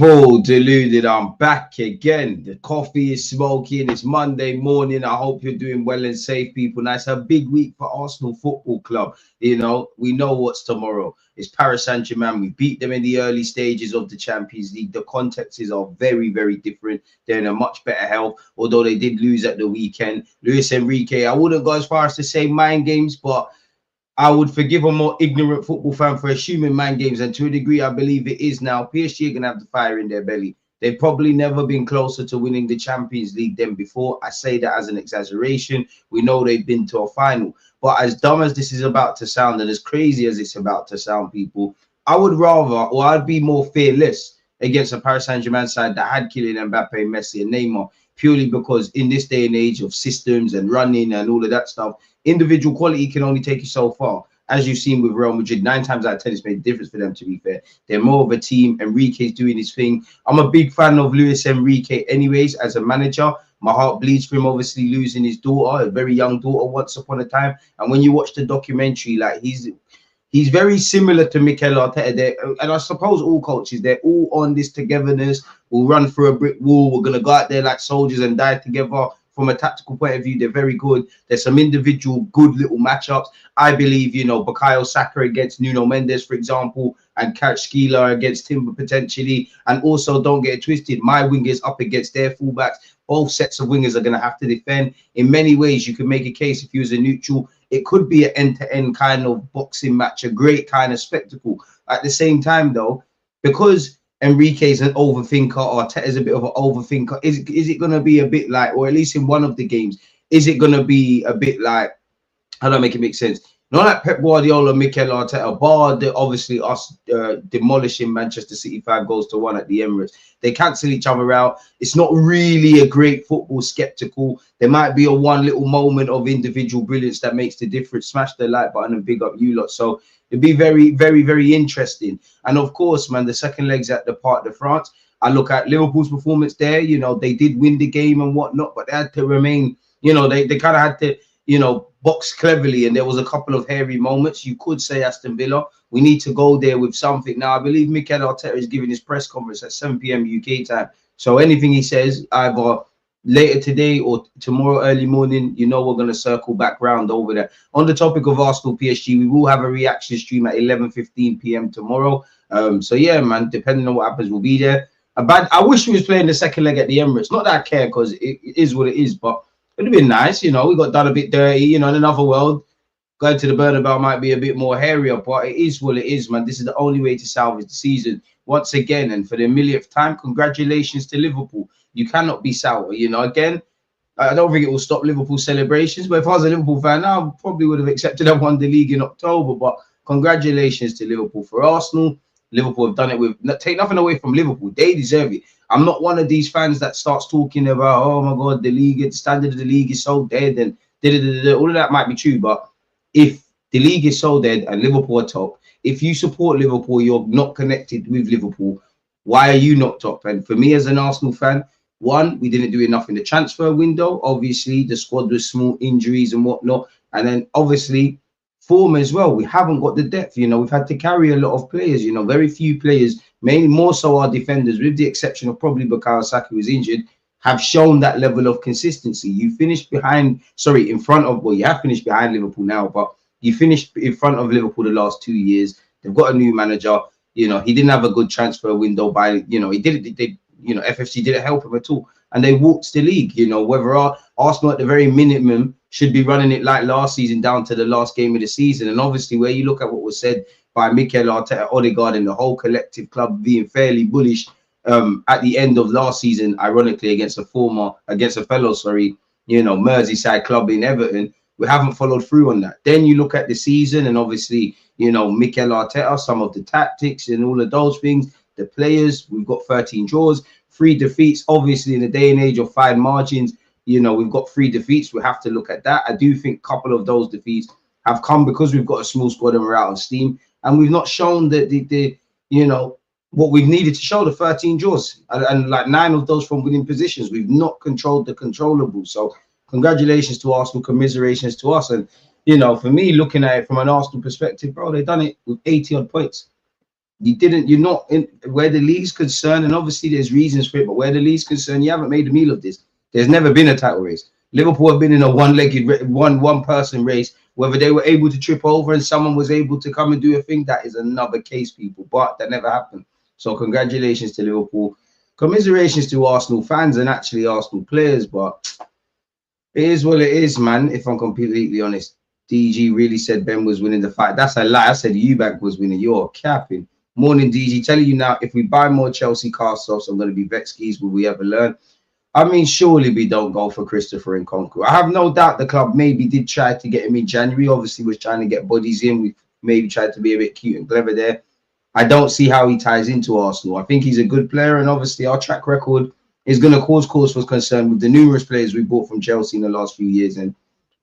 Liverpool, deluded. I'm back again. The coffee is smoking. It's Monday morning. I hope you're doing well and safe, people. Now, it's a big week for Arsenal Football Club. You know, we know what's tomorrow. It's Paris Saint-Germain. We beat them in the early stages of the Champions League. The contexts are very, very different. They're in a much better health, although they did lose at the weekend. Luis Enrique, I wouldn't go as far as to say mind games, but I would forgive a more ignorant football fan for assuming mind games, and to a degree, I believe it is now. PSG are going to have the fire in their belly. They've probably never been closer to winning the Champions League than before. I say that as an exaggeration. We know they've been to a final. But as dumb as this is about to sound, and as crazy as it's about to sound, people, I would rather, or I'd be more fearless against a Paris Saint-Germain side that had Kylian Mbappe, Messi, and Neymar, purely because in this day and age of systems and running and all of that stuff, individual quality can only take you so far. As you've seen with Real Madrid, 9 times out of 10, it's made a difference for them, to be fair. They're more of a team. Enrique's doing his thing. I'm a big fan of Luis Enrique anyways, as a manager. My heart bleeds for him, obviously, losing his daughter, a very young daughter, once upon a time. And when you watch the documentary, like, he's very similar to Mikel Arteta. And I suppose all coaches, they're all on this togetherness. We'll run through a brick wall. We're going to go out there like soldiers and die together. From a tactical point of view, they're very good. There's some individual good little matchups. I believe, you know, Bukayo Saka against Nuno Mendes, for example, and Kvaratskhelia against Timber potentially. And also, don't get it twisted, my wingers up against their fullbacks. Both sets of wingers are going to have to defend. In many ways, you could make a case if you was a neutral. It could be an end-to-end kind of boxing match, a great kind of spectacle. At the same time, though, because Enrique's an overthinker, Arteta's a bit of an overthinker, is it going to be a bit like, or at least in one of the games, is it going to be a bit like, how do I make it make sense? Not like Pep Guardiola, Mikel Arteta, bar obviously us demolishing Manchester City 5-1 at the Emirates. They cancel each other out. It's not really a great football spectacle. There might be a one little moment of individual brilliance that makes the difference. Smash the like button and big up you lot. So it'd be very, very, very interesting. And of course, man, the second leg's at the Parc de France. I look at Liverpool's performance there. You know, they did win the game and whatnot, but they had to remain, you know, they kind of had to, you know, box cleverly, and there was a couple of hairy moments. You could say Aston Villa, we need to go there with something. Now, I believe Mikel Arteta is giving his press conference at 7 p.m. UK time. So anything he says, either later today or tomorrow early morning, you know, we're going to circle back round over there. On the topic of Arsenal PSG, we will have a reaction stream at 11:15 p.m. tomorrow. So yeah, man, depending on what happens, we'll be there. I wish we was playing the second leg at the Emirates. Not that I care, because it is what it is, but it'd have been nice, you know. We got done a bit dirty, you know, in another world. Going to the Bernabeu might be a bit more hairier, but it is what it is, man. This is the only way to salvage the season once again. And for the millionth time, congratulations to Liverpool. You cannot be sour, you know. Again, I don't think it will stop Liverpool celebrations, but if I was a Liverpool fan now, I probably would have accepted and won the league in October. But congratulations to Liverpool. For Arsenal, Liverpool have done it with, take nothing away from Liverpool. They deserve it. I'm not one of these fans that starts talking about, oh my God, the league, the standard of the league is so dead, and all of that might be true. But if the league is so dead and Liverpool are top, if you support Liverpool, you're not connected with Liverpool. Why are you not top? And for me as an Arsenal fan, one, we didn't do enough in the transfer window. Obviously, the squad was small, injuries and whatnot. And then obviously, form as well. We haven't got the depth, you know. We've had to carry a lot of players, you know, very few players, mainly more so our defenders, with the exception of probably Bukayo Saka, who was injured, have shown that level of consistency. You finished behind, sorry, in front of, well, you have finished behind Liverpool now, but you finished in front of Liverpool the last 2 years. They've got a new manager. You know, he didn't have a good transfer window by, you know, you know, FFC didn't help him at all. And they walked the league, you know, whether Arsenal at the very minimum should be running it like last season down to the last game of the season. And obviously, where you look at what was said by Mikel Arteta, Odegaard, and the whole collective club being fairly bullish at the end of last season, ironically, against a fellow, you know, Merseyside club in Everton, we haven't followed through on that. Then you look at the season, and obviously, you know, Mikel Arteta, some of the tactics and all of those things, the players, we've got 13 draws, 3 defeats. Obviously, in the day and age of fine margins, you know, we've got 3 defeats. We have to look at that. I do think a couple of those defeats have come because we've got a small squad and we're out of steam, and we've not shown the you know, what we've needed to show, the 13 draws, and like 9 of those from winning positions. We've not controlled the controllable. So congratulations to Arsenal, commiserations to us. And, you know, for me, looking at it from an Arsenal perspective, bro, they've done it with 80 odd points. You're not in where the league's concerned, and obviously there's reasons for it, but where the league's concerned, you haven't made a meal of this. There's never been a title race. Liverpool have been in a one-legged, one-person race. Whether they were able to trip over and someone was able to come and do a thing, that is another case, people. But that never happened. So congratulations to Liverpool. Commiserations to Arsenal fans and actually Arsenal players, but it is what it is, man. If I'm completely honest, DG really said Ben was winning the fight. That's a lie. I said Eubank was winning. You're capping. Morning, DG. Telling you now, if we buy more Chelsea cast-offs, I'm going to be vexed. Will we ever learn? I mean, surely we don't go for Christopher Nkunku. I have no doubt the club maybe did try to get him in January. Obviously, was trying to get bodies in. We maybe tried to be a bit cute and clever there. I don't see how he ties into Arsenal. I think he's a good player, and obviously our track record is going to cause for concern with the numerous players we bought from Chelsea in the last few years. And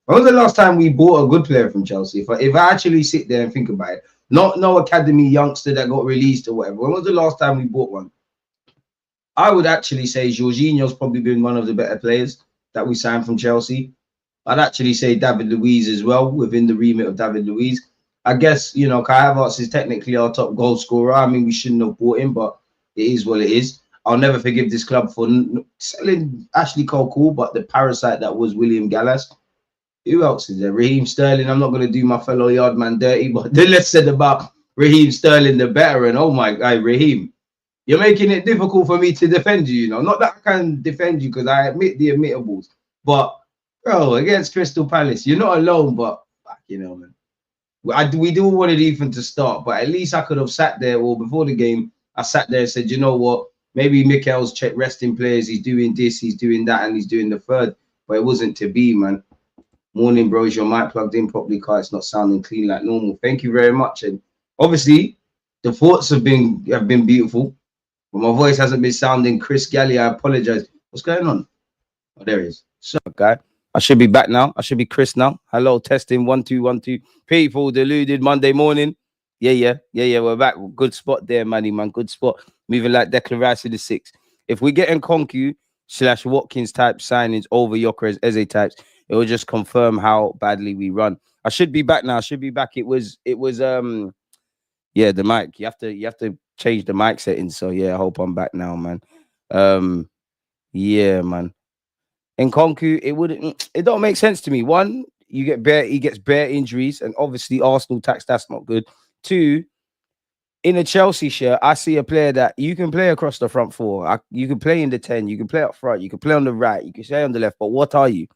when was the last time we bought a good player from Chelsea? If I actually sit there and think about it, not no academy youngster that got released or whatever. When was the last time we bought one? I would actually say Jorginho's probably been one of the better players that we signed from Chelsea. I'd actually say David Luiz as well, within the remit of David Luiz. I guess, you know, Kai Havertz is technically our top goal scorer. I mean, we shouldn't have bought him, but it is what it is. I'll never forgive this club for selling Ashley Cole, but the parasite that was William Gallas. Who else is there? Raheem Sterling. I'm not going to do my fellow yardman dirty, but the less said about Raheem Sterling, the better. And oh my God, Raheem, you're making it difficult for me to defend you, you know. Not that I can defend you because I admit the admittables. But, bro, against Crystal Palace, you're not alone, but, you know, man. We do wanted Ethan to start, but at least I could have sat there, or before the game, I sat there and said, you know what, maybe Mikel's check resting players, he's doing this, he's doing that, and he's doing the third. But it wasn't to be, man. Morning, bro. Is your mic plugged in properly, Kai? It's not sounding clean like normal. Thank you very much. And obviously, the thoughts have been beautiful. But my voice hasn't been sounding Chris Galley. I apologize. What's going on? Oh, there he is. So, guy, I should be back now. I should be Chris now. Hello, testing 1 2 1 2. People, deluded Monday morning. Yeah. We're back. Good spot there, man. Good spot. Moving like Declan Rice in the 6. If we get Nkunku / Watkins type signings over Gyökeres Eze types, it will just confirm how badly we run. I should be back now. I should be back. It was yeah, the mic. You have to change the mic settings. So yeah, I hope I'm back now, man. Yeah, man. Nkunku, it don't make sense to me. One, he gets bare injuries, and obviously Arsenal tax, that's not good. Two, in a Chelsea shirt, I see a player that you can play across the front four. You can play in the 10, you can play up front, you can play on the right, you can play on the left, but what are you?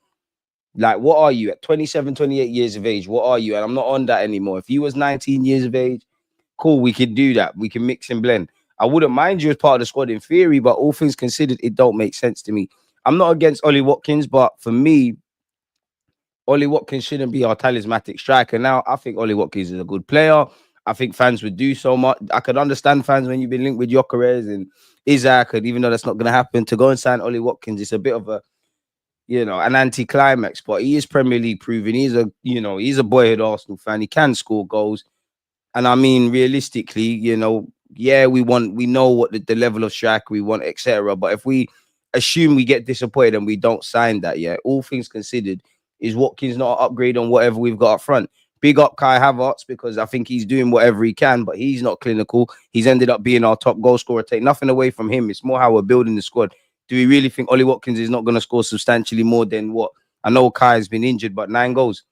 Like, what are you at 27, 28 years of age? What are you? And I'm not on that anymore. If you was 19 years of age, cool, we could do that. We can mix and blend. I wouldn't mind you as part of the squad in theory, but all things considered, it don't make sense to me. I'm not against Ollie Watkins, but for me, Ollie Watkins shouldn't be our talismanic striker. Now, I think Ollie Watkins is a good player. I think fans would do so much. I could understand fans when you've been linked with Gyökeres and Isaac, and even though that's not going to happen, to go and sign Ollie Watkins, it's a bit of a, you know, an anti-climax, but he is Premier League proven. He's a boyhood Arsenal fan. He can score goals. And I mean, realistically, you know, yeah, we know what the level of striker we want, etc. But if we assume we get disappointed and we don't sign that, yeah, all things considered, is Watkins not an upgrade on whatever we've got up front? Big up Kai Havertz, because I think he's doing whatever he can, but he's not clinical. He's ended up being our top goal scorer. Take nothing away from him. It's more how we're building the squad. Do we really think Ollie Watkins is not going to score substantially more than what? I know Kai has been injured, but 9 goals,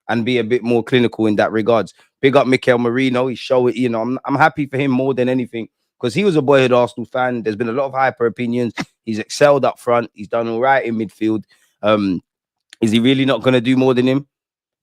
and be a bit more clinical in that regards. Big up Mikel Merino. He's showing, you know, I'm happy for him more than anything, because he was a boyhood Arsenal fan. There's been a lot of hyper opinions. He's excelled up front. He's done all right in midfield. Is he really not going to do more than him?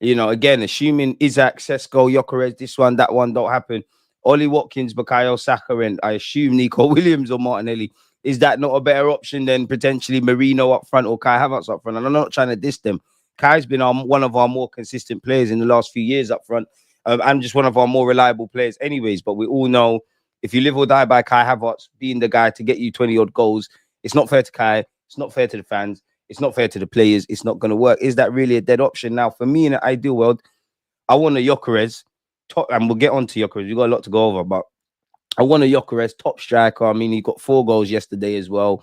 You know, again, assuming Isaac, Sesko, Gyökeres, this one, that one don't happen. Ollie Watkins, Bukayo Saka, and I assume Nico Williams or Martinelli. Is that not a better option than potentially Merino up front or Kai Havertz up front? And I'm not trying to diss them. Kai's been one of our more consistent players in the last few years up front. And just one of our more reliable players anyways. But we all know, if you live or die by Kai Havertz being the guy to get you 20-odd goals, it's not fair to Kai. It's not fair to the fans. It's not fair to the players. It's not going to work. Is that really a dead option? Now, for me, in an ideal world, I want a Gyökeres, and we'll get on to Gyökeres. We've got a lot to go over, but I want a Gyökeres top striker. I mean, he got 4 goals yesterday as well.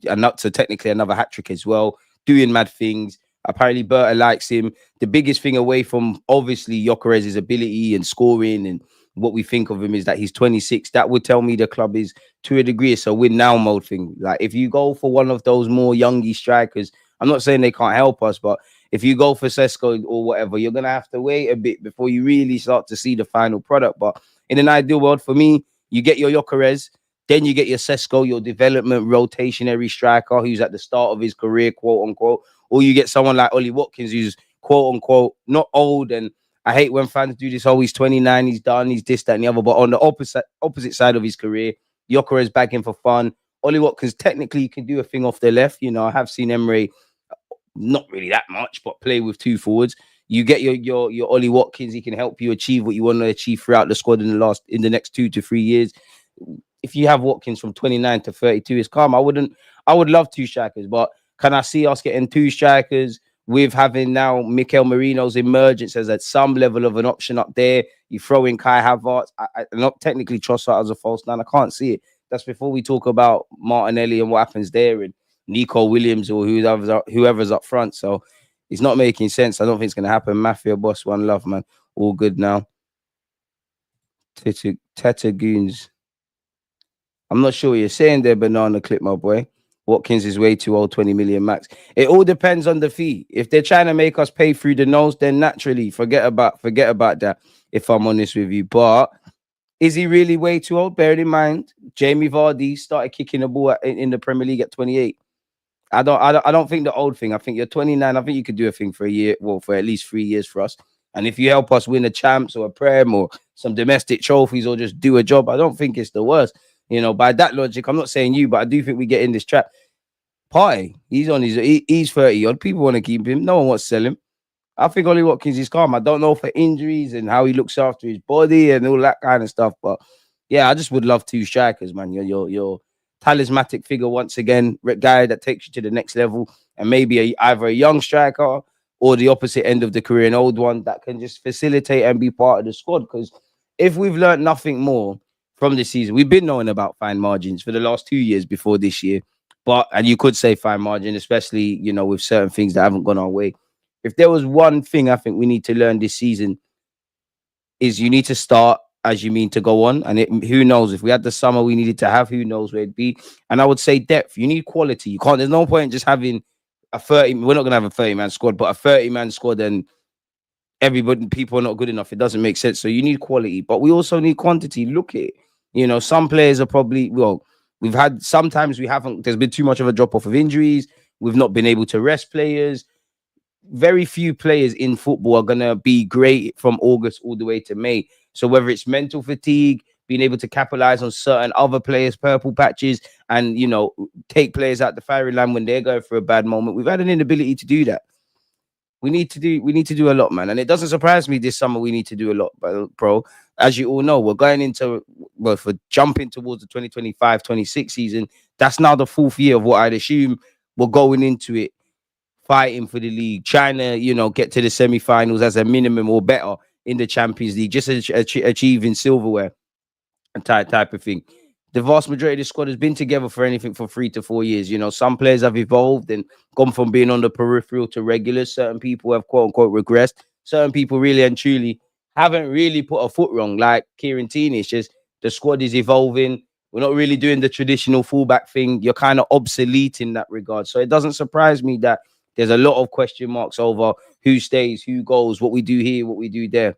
And so technically another hat-trick as well. Doing mad things. Apparently, Berta likes him. The biggest thing away from, obviously, Gyökeres' ability and scoring and what we think of him is that he's 26. That would tell me the club is to a degree it's a win now mode thing. Like if you go for one of those more youngy strikers, I'm not saying they can't help us, but if you go for Sesko or whatever, you're gonna have to wait a bit before you really start to see the final product. But in an ideal world, for me, you get your Gyökeres, then you get your Sesko, your development rotationary striker who's at the start of his career, quote unquote, or you get someone like Ollie Watkins who's quote unquote not old. And I hate when fans do this. Oh, he's 29, he's done, he's this, that, and the other. But on the opposite side of his career, Gyökeres bagging for fun. Ollie Watkins technically can do a thing off the left. You know, I have seen Emre not really that much, but play with two forwards. You get your Ollie Watkins. He can help you achieve what you want to achieve throughout the squad in the next 2 to 3 years. If you have Watkins from 29 to 32, it's calm. I would love two strikers, but can I see us getting two strikers with having now Mikel Merino's emergence as at some level of an option up there? You throw in Kai Havertz. I not technically Trossard as a false nine. I can't see it. That's before we talk about Martinelli and what happens there and Nico Williams or whoever's up front. So it's not making sense. I don't think it's going to happen. Mafia boss, one love, man. All good now. Teta Goons. I'm not sure what you're saying there, banana clip, my boy. Watkins is way too old, 20 million max. It all depends on the fee. If they're trying to make us pay through the nose, then naturally forget about that, if I'm honest with you. But is he really way too old? Bearing in mind, Jamie Vardy started kicking the ball in the Premier League at 28. I don't think the old thing. I think you're 29. I think you could do a thing for a year, well, for at least 3 years for us. And if you help us win a champs or a Prem or some domestic trophies or just do a job, I don't think it's the worst. You know, by that logic, I'm not saying you, but I do think we get in this trap. Partey, he's 30 odd. People want to keep him. No one wants to sell him. I think Ollie Watkins is calm. I don't know for injuries and how he looks after his body and all that kind of stuff. But yeah, I just would love two strikers, man. Your talismanic figure once again, guy that takes you to the next level, and maybe either a young striker or the opposite end of the career, an old one that can just facilitate and be part of the squad. Because if we've learned nothing more from this season, we've been knowing about fine margins for the last 2 years before this year. And you could say fine margin, especially, you know, with certain things that haven't gone our way. If there was one thing I think we need to learn this season is you need to start as you mean to go on. And who knows, if we had the summer we needed to have, who knows where it'd be. And I would say depth. You need quality. You can't, there's no point in just having a 30, we're not going to have a 30-man squad, but a 30-man squad and people are not good enough. It doesn't make sense. So you need quality, but we also need quantity. Look at it. You know, some players are probably, sometimes we haven't, there's been too much of a drop off of injuries. We've not been able to rest players. Very few players in football are going to be great from August all the way to May. So whether it's mental fatigue, being able to capitalize on certain other players' purple patches and, you know, take players out the firing line when they're going for a bad moment, we've had an inability to do that. We need to do a lot, man. And it doesn't surprise me this summer we need to do a lot, bro. As you all know, we're going into, for jumping towards the 2025-26 season. That's now the 4th year of what I'd assume we're going into it, fighting for the league, trying to, you know, get to the semi-finals as a minimum or better in the Champions League, just achieving silverware and type of thing. The vast majority of the squad has been together for anything for 3 to 4 years. You know, some players have evolved and gone from being on the peripheral to regulars. Certain people have quote unquote regressed. Certain people really and truly haven't really put a foot wrong, like Kieran Tierney. It's just the squad is evolving. We're not really doing the traditional fullback thing. You're kind of obsolete in that regard. So it doesn't surprise me that there's a lot of question marks over who stays, who goes, what we do here, what we do there.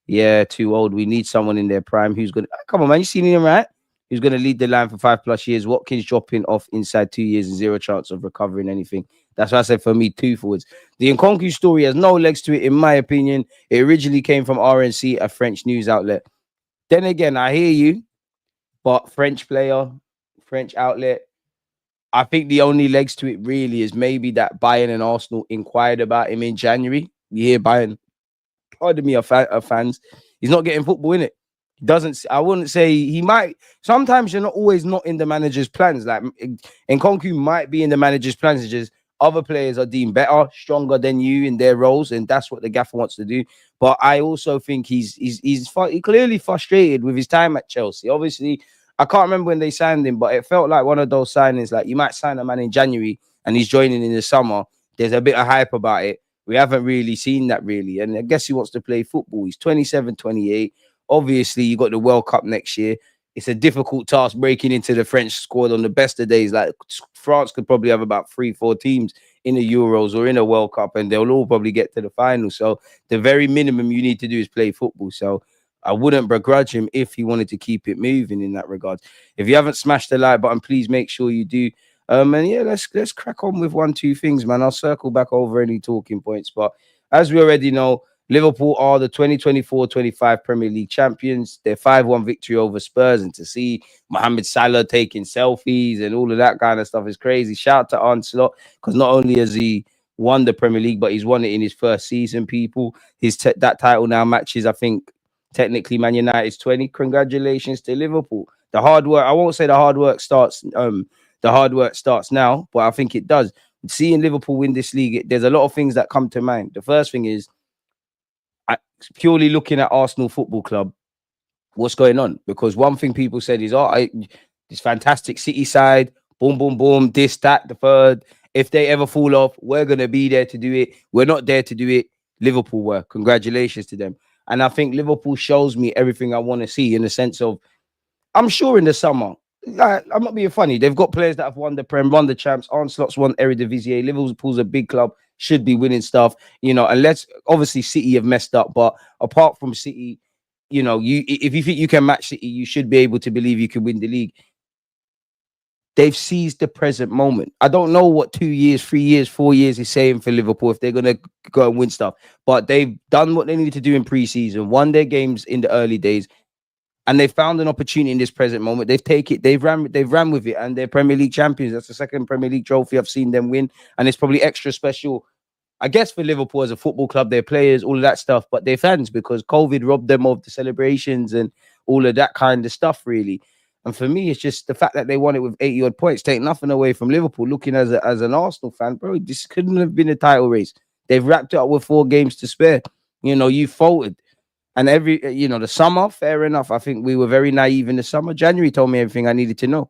Yeah, too old. We need someone in their prime who's going to... Come on, man. You seen him, right? Who's going to lead the line for 5+ years. Watkins dropping off inside 2 years and 0 chance of recovering anything. That's why I said for me, 2 forwards. The Nkunku story has no legs to it, in my opinion. It originally came from RNC, a French news outlet. Then again, I hear you, but French player, French outlet. I think the only legs to it really is maybe that Bayern and Arsenal inquired about him in January. You hear Bayern, pardon me, are fans. He's not getting football in it. Doesn't, I wouldn't say he might. Sometimes you're not always not in the manager's plans. Like Nkunku might be in the manager's plans. It's just other players are deemed better, stronger than you in their roles, and that's what the gaffer wants to do. But I also think he's clearly frustrated with his time at Chelsea. Obviously, I can't remember when they signed him, but it felt like one of those signings. Like you might sign a man in January and he's joining in the summer. There's a bit of hype about it. We haven't really seen that really, and I guess he wants to play football. He's 27, 28. Obviously, you got the World Cup next year. It's a difficult task breaking into the French squad on the best of days. Like France could probably have about 3-4 teams in the Euros or in a World Cup, and they'll all probably get to the final. So the very minimum you need to do is play football. So I wouldn't begrudge him if he wanted to keep it moving in that regard. If you haven't smashed the like button, please make sure you do. And yeah, let's crack on with 1-2 things, man. I'll circle back over any talking points, but as we already know, Liverpool are the 2024-25 Premier League champions. Their 5-1 victory over Spurs, and to see Mohamed Salah taking selfies and all of that kind of stuff is crazy. Shout out to Onslaught, because not only has he won the Premier League, but he's won it in his first season, people. That title now matches, I think, technically Man United's 20. Congratulations to Liverpool. The hard work, I won't say the hard work starts now, but I think it does. Seeing Liverpool win this league, there's a lot of things that come to mind. The first thing is, purely looking at Arsenal Football Club, what's going on? Because one thing people said is, this fantastic City side, boom, boom, boom, this, that, the third. If they ever fall off, we're going to be there to do it. We're not there to do it. Liverpool were. Congratulations to them. And I think Liverpool shows me everything I want to see, in the sense of, I'm sure in the summer, I'm not being funny, they've got players that have won the Prem, won the champs. Onslaught's won Eredivisie. Liverpool's a big club, should be winning stuff, and let's, obviously City have messed up, but apart from City, if you think you can match City, you should be able to believe you can win the league. They've seized the present moment. I don't know what 2 years, 3 years, 4 years is saying for Liverpool if they're going to go and win stuff, but they've done what they need to do in pre-season, won their games in the early days, and they found an opportunity in this present moment. They've ran with it, and they're Premier League champions. That's the second Premier League trophy I've seen them win, and it's probably extra special, I guess, for Liverpool as a football club, their players, all of that stuff, but their fans, because COVID robbed them of the celebrations and all of that kind of stuff, really. And for me, it's just the fact that they won it with 80-odd points, take nothing away from Liverpool. Looking as an Arsenal fan, bro, this couldn't have been a title race. They've wrapped it up with 4 games to spare. You faltered. And the summer, fair enough. I think we were very naive in the summer. January told me everything I needed to know.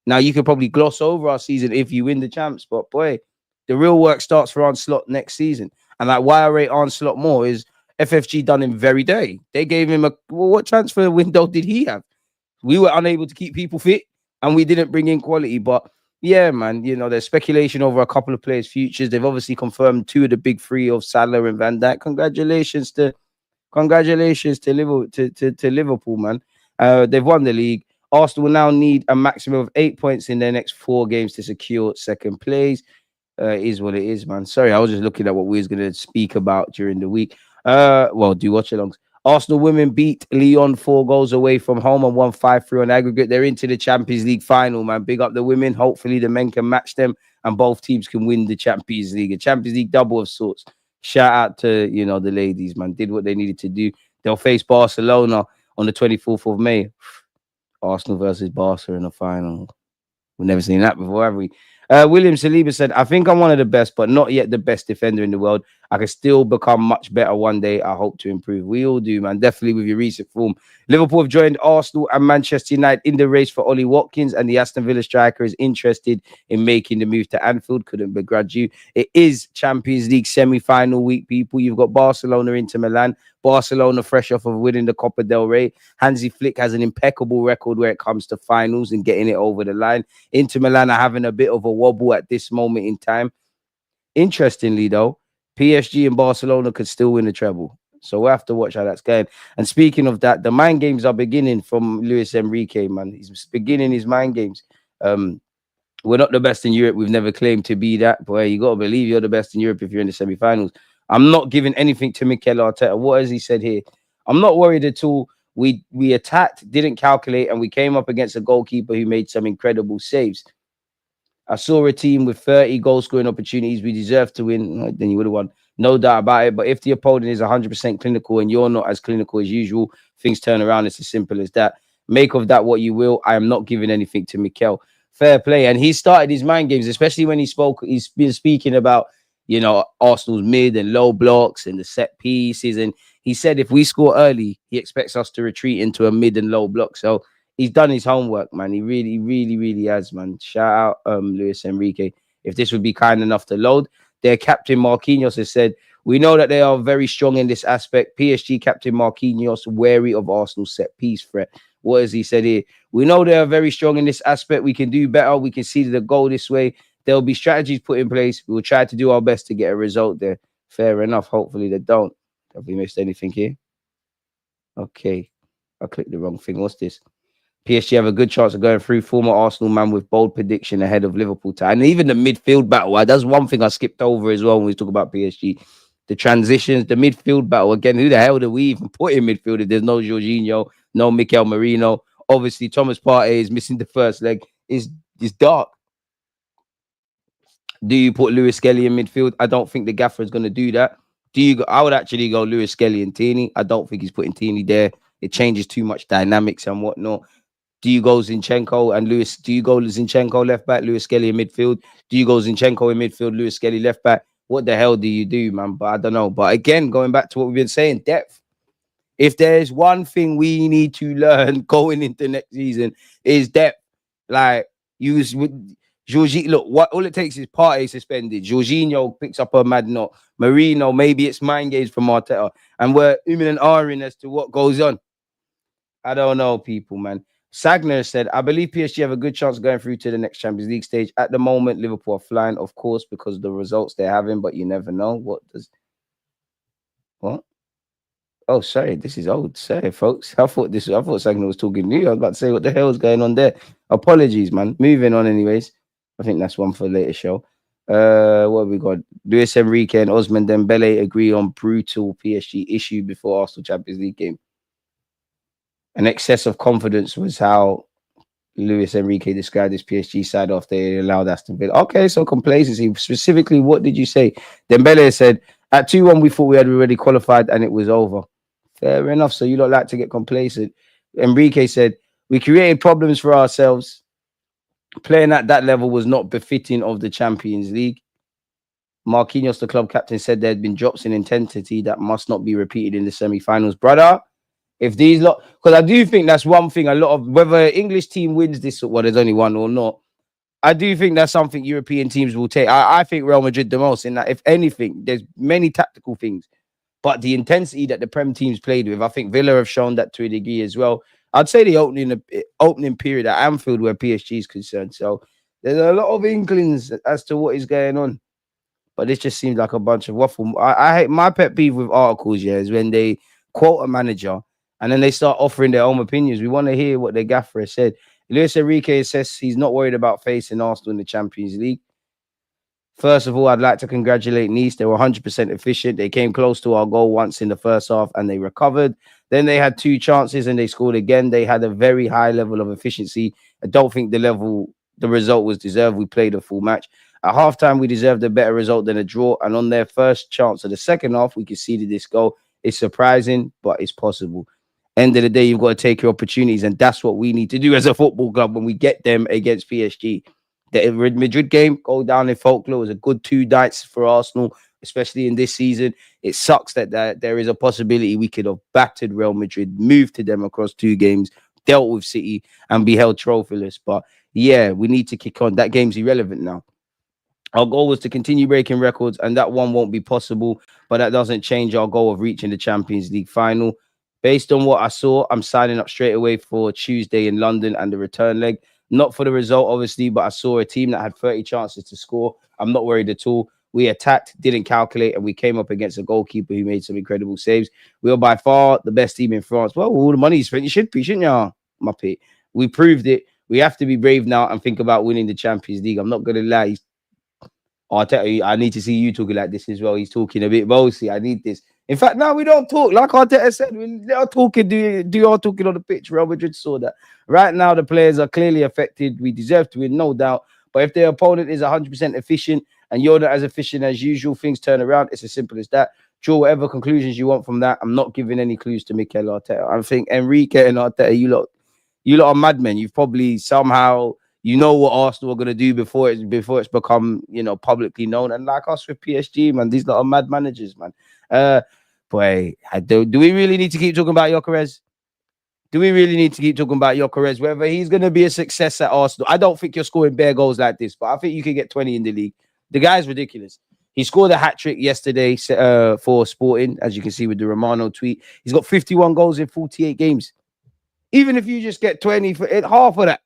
Now, you could probably gloss over our season if you win the champs, but boy, the real work starts for Onslaught next season. And like, why I rate Onslaught more is FFG done him very dirty. They gave him what transfer window did he have? We were unable to keep people fit, and we didn't bring in quality. But yeah, man, there's speculation over a couple of players' futures. They've obviously confirmed 2 of the big 3 of Salah and Van Dijk. Congratulations to Liverpool, man. They've won the league. Arsenal will now need a maximum of 8 points in their next 4 games to secure second place. Is what it is, man. Sorry, I was just looking at what we was going to speak about during the week. Do watch-alongs. Arsenal women beat Lyon 4 goals away from home and won 5-3 on aggregate. They're into the Champions League final, man. Big up the women. Hopefully the men can match them and both teams can win the Champions League. A Champions League double of sorts. Shout out to, the ladies, man. Did what they needed to do. They'll face Barcelona on the 24th of May. Arsenal versus Barca in the final. We've never seen that before, have we? William Saliba said, I think I'm one of the best, but not yet the best defender in the world. I can still become much better one day. I hope to improve. We all do, man. Definitely with your recent form. Liverpool have joined Arsenal and Manchester United in the race for Ollie Watkins, and the Aston Villa striker is interested in making the move to Anfield. Couldn't begrudge you. It is Champions League semi-final week, people. You've got Barcelona into Milan. Barcelona fresh off of winning the Copa del Rey. Hansi Flick has an impeccable record where it comes to finals and getting it over the line. Inter Milan are having a bit of a wobble at this moment in time. Interestingly, though, PSG and Barcelona could still win the treble. So we'll have to watch how that's going. And speaking of that, the mind games are beginning from Luis Enrique, man. He's beginning his mind games. We're not the best in Europe. We've never claimed to be that. Boy, you got to believe you're the best in Europe if you're in the semi-finals. I'm not giving anything to Mikel Arteta. What has he said here? I'm not worried at all. We attacked, didn't calculate, and we came up against a goalkeeper who made some incredible saves. I saw a team with 30 goal-scoring opportunities. We deserved to win. Then you would have won. No doubt about it. But if the opponent is 100% clinical and you're not as clinical as usual, things turn around. It's as simple as that. Make of that what you will. I am not giving anything to Mikel. Fair play. And he started his mind games, especially when he's been speaking about, Arsenal's mid and low blocks and the set pieces. And he said if we score early, he expects us to retreat into a mid and low block. So he's done his homework, man. He really, really, really has, man. Shout out Luis Enrique. If this would be kind enough to load. Their captain Marquinhos has said, We know that they are very strong in this aspect. PSG captain Marquinhos wary of Arsenal's set piece threat. What has he said here? We know they are very strong in this aspect. We can do better. We can see the goal this way. There will be strategies put in place. We will try to do our best to get a result there. Fair enough. Hopefully they don't. Have we missed anything here? Okay. I clicked the wrong thing. What's this? PSG have a good chance of going through. Former Arsenal man with bold prediction ahead of Liverpool time. And even the midfield battle. That's one thing I skipped over as well when we talk about PSG. The transitions, the midfield battle. Again, who the hell do we even put in midfield if there's no Jorginho, no Mikel Merino? Obviously, Thomas Partey is missing the first leg. It's dark. Do you put Lewis Skelly in midfield? I don't think the gaffer is going to do that. I would actually go Lewis Skelly and Tierney. I don't think he's putting Tierney there. It changes too much dynamics and whatnot. Do you go Zinchenko and Lewis? Do you go Zinchenko left back, Lewis Skelly in midfield? Do you go Zinchenko in midfield, Lewis Skelly left back? What the hell do you do, man? But I don't know. But again, going back to what we've been saying, depth. If there's one thing we need to learn going into next season is depth. Like, use Jorginho. Look, what all it takes is Partey suspended. Jorginho picks up a mad knot. Marino, maybe it's mind games from Arteta. And we're umming and ahhing as to what goes on. I don't know, people, man. Sagner said, I believe PSG have a good chance of going through to the next Champions League stage. At the moment, Liverpool are flying, of course, because of the results they're having, but you never know. What? Oh, sorry, this is old. Sorry, folks. I thought Sagner was talking new. I was about to say, what the hell is going on there? Apologies, man. Moving on, anyways. I think that's one for the later show. What have we got? Luis Enrique and Osman Dembele agree on brutal PSG issue before Arsenal Champions League game. An excess of confidence was how Luis Enrique described his PSG side after they allowed Aston Villa. Okay, so complacency. Specifically, what did you say? Dembele said, at 2-1, we thought we had already qualified and it was over. Fair enough. So you don't like to get complacent. Enrique said, we created problems for ourselves. Playing at that level was not befitting of the Champions League. Marquinhos, the club captain, said there had been drops in intensity that must not be repeated in the semi-finals. Brother, if these lot, because I do think that's one thing, a lot of, whether English team wins this, well, there's only one or not, I do think that's something European teams will take. I think Real Madrid the most in that, if anything, there's many tactical things, but the intensity that the Prem teams played with, I think Villa have shown that to a degree as well. I'd say the opening period at Anfield where PSG is concerned. So there's a lot of inklings as to what is going on. But this just seems like a bunch of waffle. I hate my pet peeve with articles, yeah, is when they quote a manager and then they start offering their own opinions. We want to hear what their gaffer has said. Luis Enrique says he's not worried about facing Arsenal in the Champions League. First of all, I'd like to congratulate Nice. They were 100% efficient. They came close to our goal once in the first half and they recovered. Then they had 2 chances and they scored again. They had a very high level of efficiency. I don't think the result was deserved. We played a full match. At halftime, we deserved a better result than a draw. And on their first chance of the second half, we conceded this goal. It's surprising, but it's possible. End of the day, you've got to take your opportunities. And that's what we need to do as a football club when we get them against PSG. The Madrid game, go down in folklore, was a good 2 nights for Arsenal, especially in this season. It sucks that there is a possibility we could have battered Real Madrid, moved to them across 2 games, dealt with City, and be held trophyless. But yeah, we need to kick on. That game's irrelevant now. Our goal was to continue breaking records, and that one won't be possible, but that doesn't change our goal of reaching the Champions League final. Based on what I saw, I'm signing up straight away for Tuesday in London and the return leg. Not for the result, obviously, but I saw a team that had 30 chances to score. I'm not worried at all. We attacked, didn't calculate, and we came up against a goalkeeper who made some incredible saves. We are by far the best team in France. Well, all the money you spent, you should be, shouldn't you, Muppet? We proved it. We have to be brave now and think about winning the Champions League. I'm not going to lie. Arteta, I need to see you talking like this as well. He's talking a bit bossy. I need this. In fact, now we don't talk. Like Arteta said, we are talking, do our talking on the pitch. Real Madrid saw that. Right now, the players are clearly affected. We deserve to win, no doubt. But if their opponent is 100% efficient and you're not as efficient as usual, things turn around. It's as simple as that. Draw whatever conclusions you want from that. I'm not giving any clues to Mikel Arteta. I think Enrique and Arteta, you lot are madmen. You've probably somehow, you know what Arsenal are going to do before it's become, publicly known. And like us with PSG, man, these lot are mad managers, man. Boy, do we really need to keep talking about Gyökeres? Do we really need to keep talking about Gyökeres? Whether he's going to be a success at Arsenal? I don't think you're scoring bare goals like this, but I think you can get 20 in the league. The guy's ridiculous. He scored a hat-trick yesterday for Sporting, as you can see with the Romano tweet. He's got 51 goals in 48 games. Even if you just get 20 for it, half of that.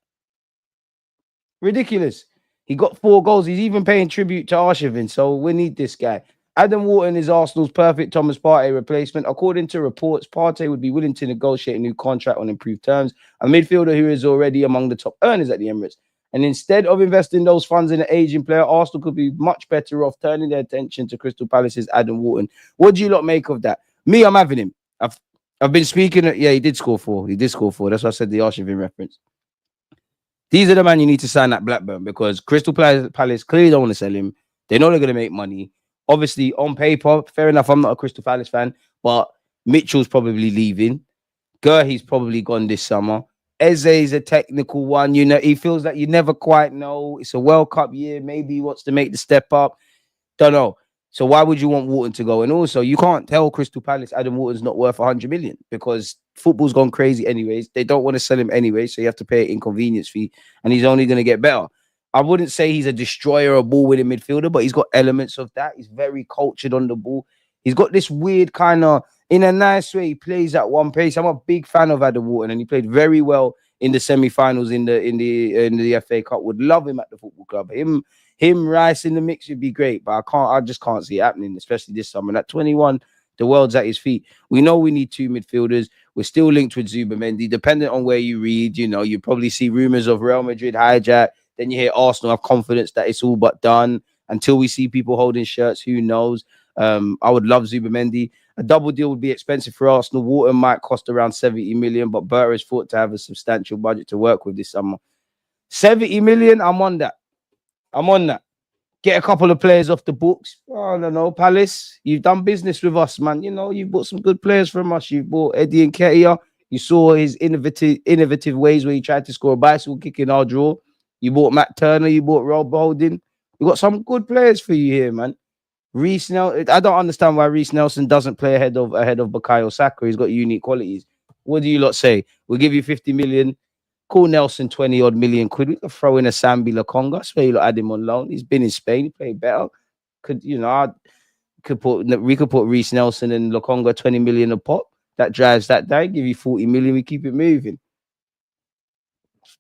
Ridiculous. He got 4 goals. He's even paying tribute to Arshavin, so we need this guy. Adam Wharton is Arsenal's perfect Thomas Partey replacement. According to reports, Partey would be willing to negotiate a new contract on improved terms, a midfielder who is already among the top earners at the Emirates. And instead of investing those funds in an aging player, Arsenal could be much better off turning their attention to Crystal Palace's Adam Wharton. What do you lot make of that? Me, I'm having him. I've been speaking. Yeah, he did score 4. He did score 4. That's why I said the Arshavin reference. These are the man you need to sign at Blackburn, because Crystal Palace clearly don't want to sell him. They know they're going to make money. Obviously, on paper, fair enough, I'm not a Crystal Palace fan, but Mitchell's probably leaving. Gurhi's probably gone this summer. Eze is a technical one. You know, he feels like you never quite know. It's a World Cup year. Maybe he wants to make the step up. Don't know. So why would you want Wharton to go? And also, you can't tell Crystal Palace Adam Wharton's not worth 100 million, because football's gone crazy anyways. They don't want to sell him anyway, so you have to pay an inconvenience fee, and he's only going to get better. I wouldn't say he's a destroyer or ball-winning midfielder, but he's got elements of that. He's very cultured on the ball. He's got this weird kind of, in a nice way, he plays at one pace. I'm a big fan of Adam Wharton, and he played very well in the semi-finals in the FA Cup. Would love him at the football club. Him, Rice in the mix would be great, but I just can't see it happening, especially this summer. And at 21, the world's at his feet. We know we need 2 midfielders. We're still linked with Zubamendi. Depending on where you read, you know, you probably see rumors of Real Madrid hijack. Then you hear Arsenal have confidence that it's all but done. Until we see people holding shirts, who knows? I would love Zubamendi. A double deal would be expensive for Arsenal. Wharton might cost around 70 million, but Burr is thought to have a substantial budget to work with this summer. 70 million, I'm on that. Get a couple of players off the books. Oh, I don't know, Palace. You've done business with us, man. You know, you've bought some good players from us. You've bought Eddie Nketiah. You saw his innovative ways where he tried to score a bicycle kick in our draw. You bought Matt Turner. You bought Rob Holding. We got some good players for you here, man. Reece Nelson. I don't understand why Reece Nelson doesn't play ahead of Bukayo Saka. He's got unique qualities. What do you lot say? We'll give you 50 million. Call Nelson 20 odd million quid. We could throw in a Sambi Lokonga. I swear you lot had him on loan. He's been in Spain. He played better. We could put Reece Nelson and Lokonga 20 million a pop. That drives that down. Give you 40 million. We keep it moving.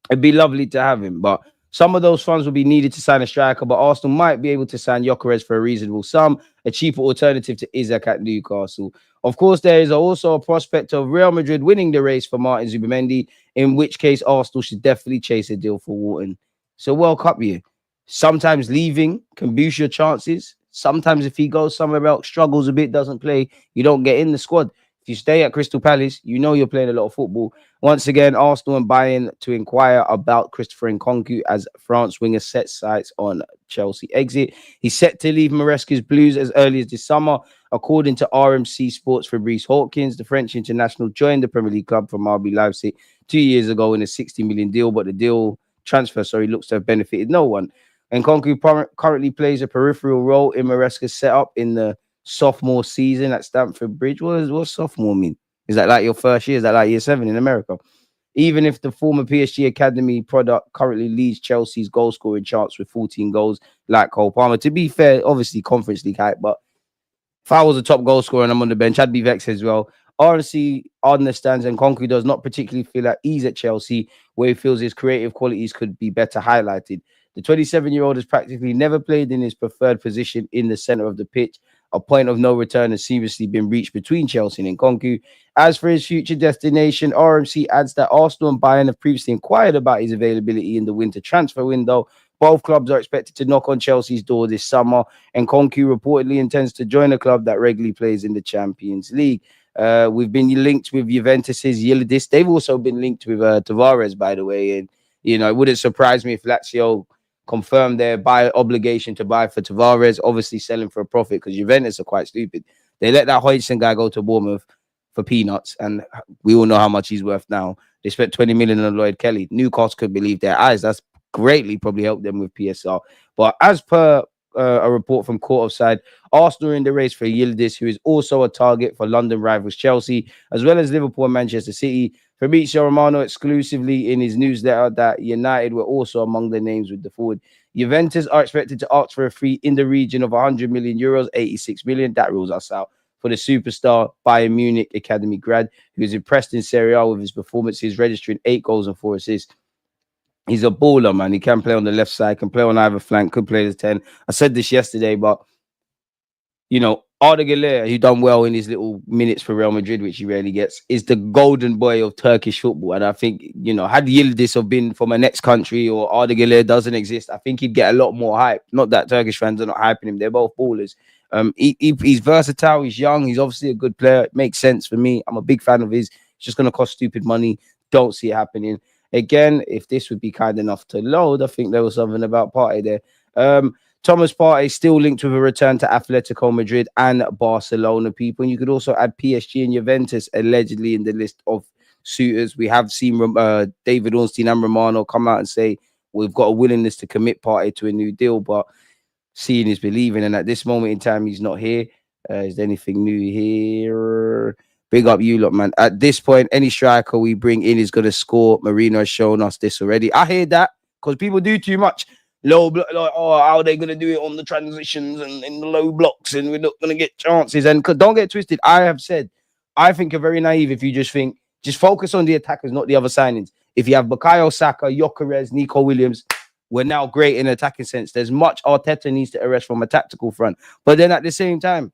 It'd be lovely to have him, but some of those funds will be needed to sign a striker, but Arsenal might be able to sign Gyökeres for a reasonable sum, a cheaper alternative to Isak at Newcastle. Of course, there is also a prospect of Real Madrid winning the race for Martin Zubamendi, in which case Arsenal should definitely chase a deal for Wharton. So World Cup year. Sometimes leaving can boost your chances. Sometimes if he goes somewhere else, struggles a bit, doesn't play, you don't get in the squad. If you stay at Crystal Palace, you know you're playing a lot of football. Once again, Arsenal and Bayern to inquire about Christopher Nkunku as France winger sets sights on Chelsea exit. He's set to leave Maresca's Blues as early as this summer. According to RMC Sports Fabrice Hawkins, the French international joined the Premier League club from RB Leipzig 2 years ago in a 60 million deal, but the transfer looks to have benefited no one. Nkunku currently plays a peripheral role in Maresca's setup in the sophomore season at Stamford Bridge. What does sophomore mean? Is that like your first year? Is that like year 7 in America? Even if the former PSG Academy product currently leads Chelsea's goal scoring charts with 14 goals, like Cole Palmer. To be fair, obviously Conference League hype, but if I was a top goal scorer and I'm on the bench, I'd be vexed as well. RNC understands and Nkunku does not particularly feel at ease at Chelsea, where he feels his creative qualities could be better highlighted. The 27-year-old has practically never played in his preferred position in the center of the pitch. A point of no return has seriously been reached between Chelsea and Nkunku. As for his future destination, RMC adds that Arsenal and Bayern have previously inquired about his availability in the winter transfer window. Both clubs are expected to knock on Chelsea's door this summer, and Nkunku reportedly intends to join a club that regularly plays in the Champions League. We've been linked with Juventus's Yildiz. They've also been linked with Tavares, by the way, and it wouldn't surprise me if Lazio confirmed their buy obligation to buy for Tavares, obviously selling for a profit because Juventus are quite stupid. They let that Hodgson guy go to Bournemouth for peanuts, and we all know how much he's worth now. They spent 20 million on Lloyd Kelly. Newcastle could believe their eyes. That's greatly probably helped them with PSR. But as per a report from Court of Side, Arsenal are in the race for Yildiz, who is also a target for London rivals Chelsea, as well as Liverpool and Manchester City. Fabrizio Romano exclusively in his newsletter that United were also among the names with the forward. Juventus are expected to ask for a fee in the region of 100 million euros, 86 million. That rules us out. For the superstar Bayern Munich academy grad, who is impressed in Serie A with his performances, registering 8 goals and 4 assists. He's a baller, man. He can play on the left side, can play on either flank, could play as 10. I said this yesterday, but you know, Arda Güler, who done well in his little minutes for Real Madrid, which he rarely gets, is the golden boy of Turkish football. And I think, you know, had Yildiz have been from a next country or Arda Güler doesn't exist, I think he'd get a lot more hype. Not that Turkish fans are not hyping him. They're both ballers. He's versatile. He's young. He's obviously a good player. It makes sense for me. I'm a big fan of his. It's just going to cost stupid money. Don't see it happening. Again, if this would be kind enough to load, I think there was something about Partey there. Thomas Partey still linked with a return to Atletico Madrid and Barcelona, people. And you could also add PSG and Juventus allegedly in the list of suitors. We have seen David Ornstein and Romano come out and say we've got a willingness to commit Partey to a new deal, but seeing is believing. And at this moment in time, he's not here. Is there anything new here? Big up you lot, man. At this point, any striker we bring in is going to score. Marino has shown us this already. I hear that because people do too much. Low block, like, oh, how are they going to do it on the transitions and in the low blocks, and we're not going to get chances. And don't get twisted. I have said, I think you're very naive if you just think, just focus on the attackers, not the other signings. If you have Bukayo Saka, Gyökeres, Nico Williams, we're now great in attacking sense. There's much Arteta needs to arrest from a tactical front. But then at the same time,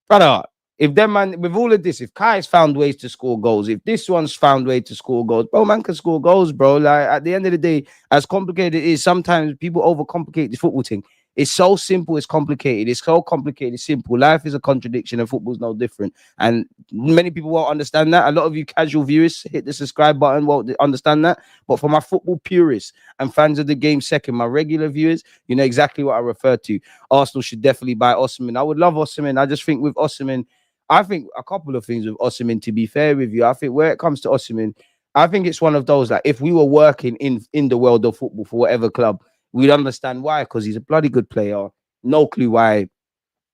brother, if them man, with all of this, if Kai's found ways to score goals, if this one's found ways to score goals, bro, man can score goals, bro. Like at the end of the day, as complicated it is, sometimes people overcomplicate this football thing. It's so simple, it's complicated. It's so complicated, it's simple. Life is a contradiction and football's no different. And many people won't understand that. A lot of you casual viewers hit the subscribe button, won't understand that. But for my football purists and fans of the game second, my regular viewers, you know exactly what I refer to. Arsenal should definitely buy Osimhen. I would love Osimhen. I just think with Osimhen, I think a couple of things with Osimhen, to be fair with you. I think where it comes to Osimhen, I think it's one of those, like, if we were working in the world of football for whatever club, we'd understand why, because he's a bloody good player. No clue why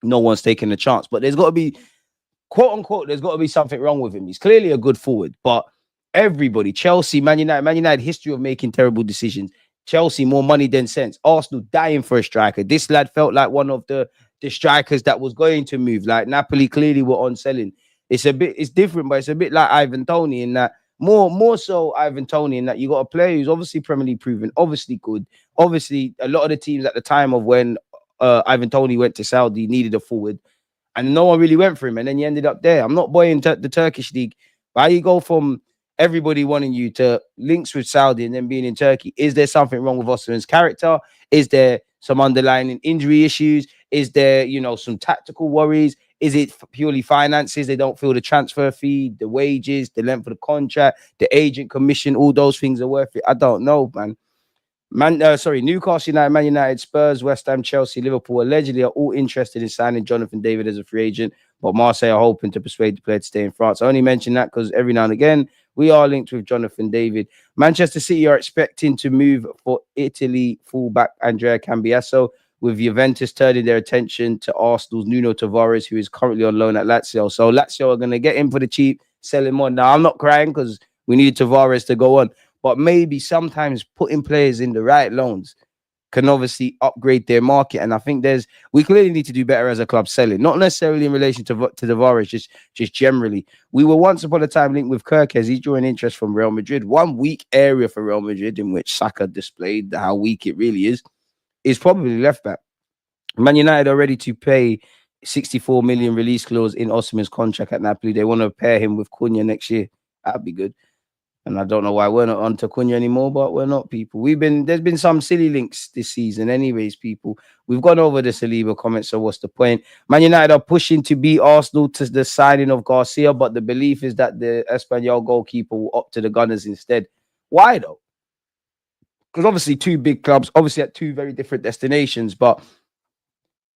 no one's taking a chance. But there's got to be, quote unquote, there's got to be something wrong with him. He's clearly a good forward, but everybody, Chelsea, Man United, history of making terrible decisions. Chelsea, more money than sense. Arsenal dying for a striker. This lad felt like one of the strikers that was going to move. Like Napoli clearly were on selling. It's different, but it's a bit like Ivan Toney in that, more so Ivan Toney in that you got a player who's obviously Premier League proven, obviously good. Obviously, a lot of the teams at the time of when Ivan Toney went to Saudi needed a forward, and no one really went for him, and then you ended up there. I'm not boying the Turkish league, but how you go from everybody wanting you to links with Saudi and then being in Turkey? Is there something wrong with Osimhen's character? Is there some underlying injury issues? Is there, you know, some tactical worries? Is it purely finances? They don't feel the transfer fee, the wages, the length of the contract, the agent commission, all those things are worth it. I don't know, man. Newcastle United, Man United, Spurs, West Ham, Chelsea, Liverpool allegedly are all interested in signing Jonathan David as a free agent, but Marseille are hoping to persuade the player to stay in France. I only mention that because every now and again we are linked with Jonathan David. Manchester City are expecting to move for Italy fullback Andrea Cambiasso, with Juventus turning their attention to Arsenal's Nuno Tavares, who is currently on loan at Lazio. So Lazio are going to get him for the cheap, sell him on. Now, I'm not crying because we need Tavares to go on, but maybe sometimes putting players in the right loans can obviously upgrade their market. And I think we clearly need to do better as a club selling, not necessarily in relation to Tavares, just generally. We were once upon a time linked with Kirk as he's drawing interest from Real Madrid. One weak area for Real Madrid in which Saka displayed how weak it really is probably left back. Man United are ready to pay 64 million release clause in Osimhen's contract at Napoli. They want to pair him with Cunha next year. That'd be good. And I don't know why we're not on to Cunha anymore, but we're not, people. There's been some silly links this season anyways, people. We've gone over the Saliba comments, so what's the point? Man United are pushing to beat Arsenal to the signing of Garcia, but the belief is that the Espanyol goalkeeper will opt to the Gunners instead. Why though? Because obviously two big clubs, obviously at two very different destinations, but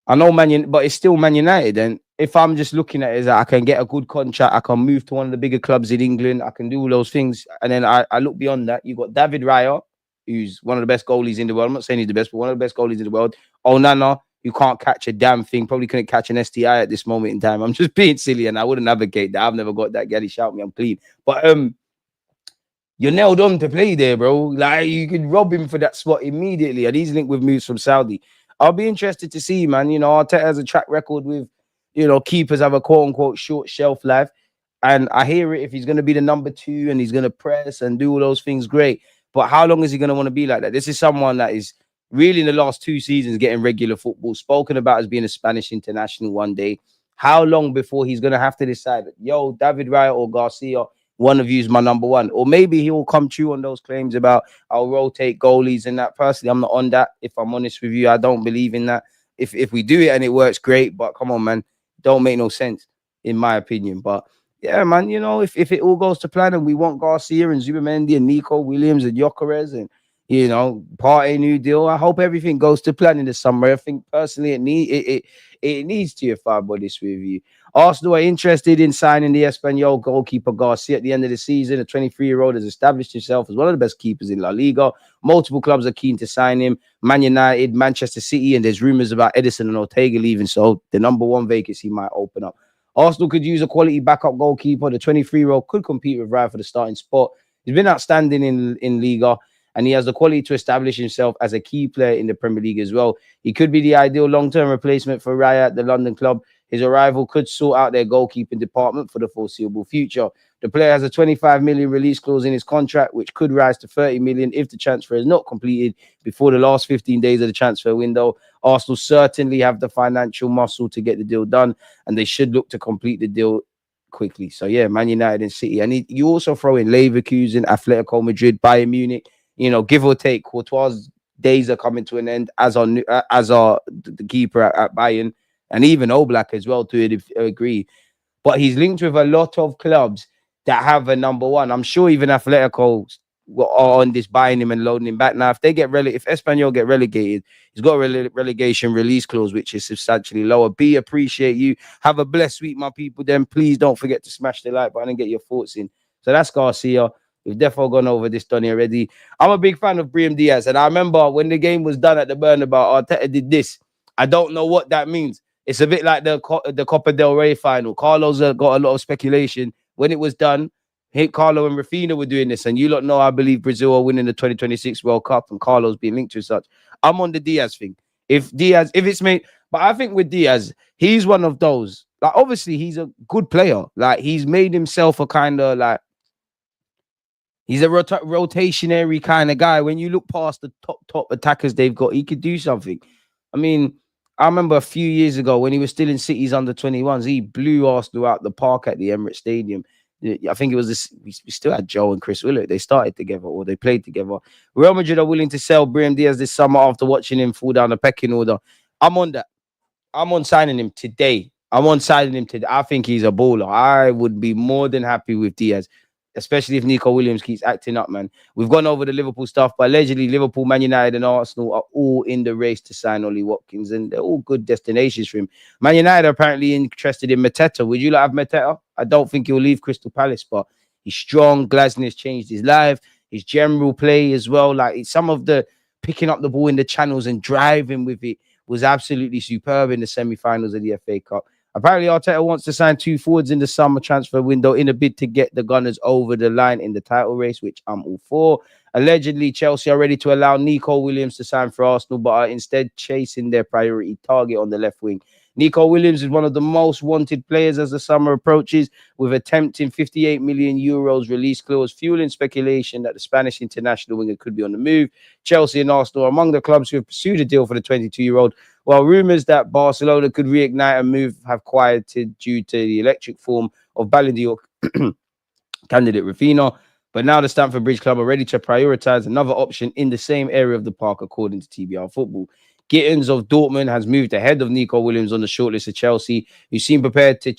I know but it's still Man United. And if I'm just looking at it as I can get a good contract, I can move to one of the bigger clubs in England, I can do all those things. And then I look beyond that. You've got David Raya, who's one of the best goalies in the world. I'm not saying he's the best, but one of the best goalies in the world. Onana, who can't catch a damn thing, probably couldn't catch an STI at this moment in time. I'm just being silly and I wouldn't advocate that. I've never got that. Gaddy, shout me, I'm clean. But you're nailed on to play there, bro. Like you could rob him for that spot immediately, and he's linked with moves from Saudi. I'll be interested to see, man. You know, Arteta has a track record with, you know, keepers have a quote unquote short shelf life, and I hear it. If he's going to be the number two and he's going to press and do all those things, great. But how long is he going to want to be like that? This is someone that is really in the last 2 seasons getting regular football, spoken about as being a Spanish international one day. How long before he's going to have to decide, yo, David Raya or Garcia, one of you is my number one? Or maybe he will come true on those claims about I'll rotate goalies and that. Personally, I'm not on that. If I'm honest with you, I don't believe in that. If we do it and it works, great. But come on, man, don't make no sense in my opinion. But yeah, man, you know, if it all goes to plan and we want Garcia and Zubamendi and Nico Williams and Gyökeres and, you know, Partey new deal, I hope everything goes to plan in the summer. I think personally it needs to, if I'm honest with you. Arsenal are interested in signing the Espanyol goalkeeper Garcia at the end of the season. A 23-year-old has established himself as one of the best keepers in La Liga. Multiple clubs are keen to sign him. Man United, Manchester City, and there's rumors about Edison and Ortega leaving, so the number one vacancy might open up. Arsenal could use a quality backup goalkeeper. The 23-year-old could compete with Raya for the starting spot. He's been outstanding in Liga, and he has the quality to establish himself as a key player in the Premier League as well. He could be the ideal long-term replacement for Raya at the London club. His arrival could sort out their goalkeeping department for the foreseeable future. The player has a 25 million release clause in his contract, which could rise to 30 million if the transfer is not completed before the last 15 days of the transfer window. Arsenal certainly have the financial muscle to get the deal done, and they should look to complete the deal quickly. So yeah, Man United and City. And you also throw in Leverkusen, Atletico Madrid, Bayern Munich. You know, give or take, Courtois' days are coming to an end, as are the keeper at Bayern, and even Oblak as well, to agree. But he's linked with a lot of clubs that have a number one. I'm sure even Atletico are on this buying him and loading him back. Now, if Espanyol get relegated, he's got a relegation release clause, which is substantially lower. Appreciate you. Have a blessed week, my people. Then please don't forget to smash the like button and get your thoughts in. So that's Garcia. We've definitely gone over this, Donny, already. I'm a big fan of Brahim Diaz, and I remember when the game was done at the Bernabeu, Arteta did this. I don't know what that means. It's a bit like the Copa del Rey final. Carlos got a lot of speculation. When it was done, Carlo and Rafinha were doing this, and you lot know I believe Brazil are winning the 2026 World Cup, and Carlos being linked to such. I'm on the Diaz thing. If it's made, but I think with Diaz, he's one of those. Like, obviously, he's a good player. Like, he's made himself a kind of like, he's a rotationary kind of guy. When you look past the top attackers they've got, he could do something. I mean, I remember a few years ago when he was still in City's under 21s, he blew Arsenal out the park at the Emirates Stadium. I think it was this. We still had Joe and Chris Willett. They started together or they played together. Real Madrid are willing to sell Brahim Diaz this summer after watching him fall down the pecking order. I'm on that. I'm on signing him today. I think he's a baller. I would be more than happy with Diaz, especially if Nico Williams keeps acting up, man. We've gone over the Liverpool stuff, but allegedly Liverpool, Man United, and Arsenal are all in the race to sign Ollie Watkins, and they're all good destinations for him. Man United are apparently interested in Mateta. Would you like to have Mateta? I don't think he'll leave Crystal Palace, but he's strong. Glasner has changed his life. His general play as well. Like, some of the picking up the ball in the channels and driving with it was absolutely superb in the semi-finals of the FA Cup. Apparently, Arteta wants to sign 2 forwards in the summer transfer window in a bid to get the Gunners over the line in the title race, which I'm all for. Allegedly, Chelsea are ready to allow Nico Williams to sign for Arsenal, but are instead chasing their priority target on the left wing. Nico Williams is one of the most wanted players as the summer approaches, with a tempting 58 million euros release clause, fueling speculation that the Spanish international winger could be on the move. Chelsea and Arsenal are among the clubs who have pursued a deal for the 22-year-old, while rumours that Barcelona could reignite a move have quieted due to the electric form of Ballon d'Or candidate Rafinha. But now the Stamford Bridge club are ready to prioritise another option in the same area of the park, according to TBR Football. Gittins of Dortmund has moved ahead of Nico Williams on the shortlist of Chelsea, who seem prepared to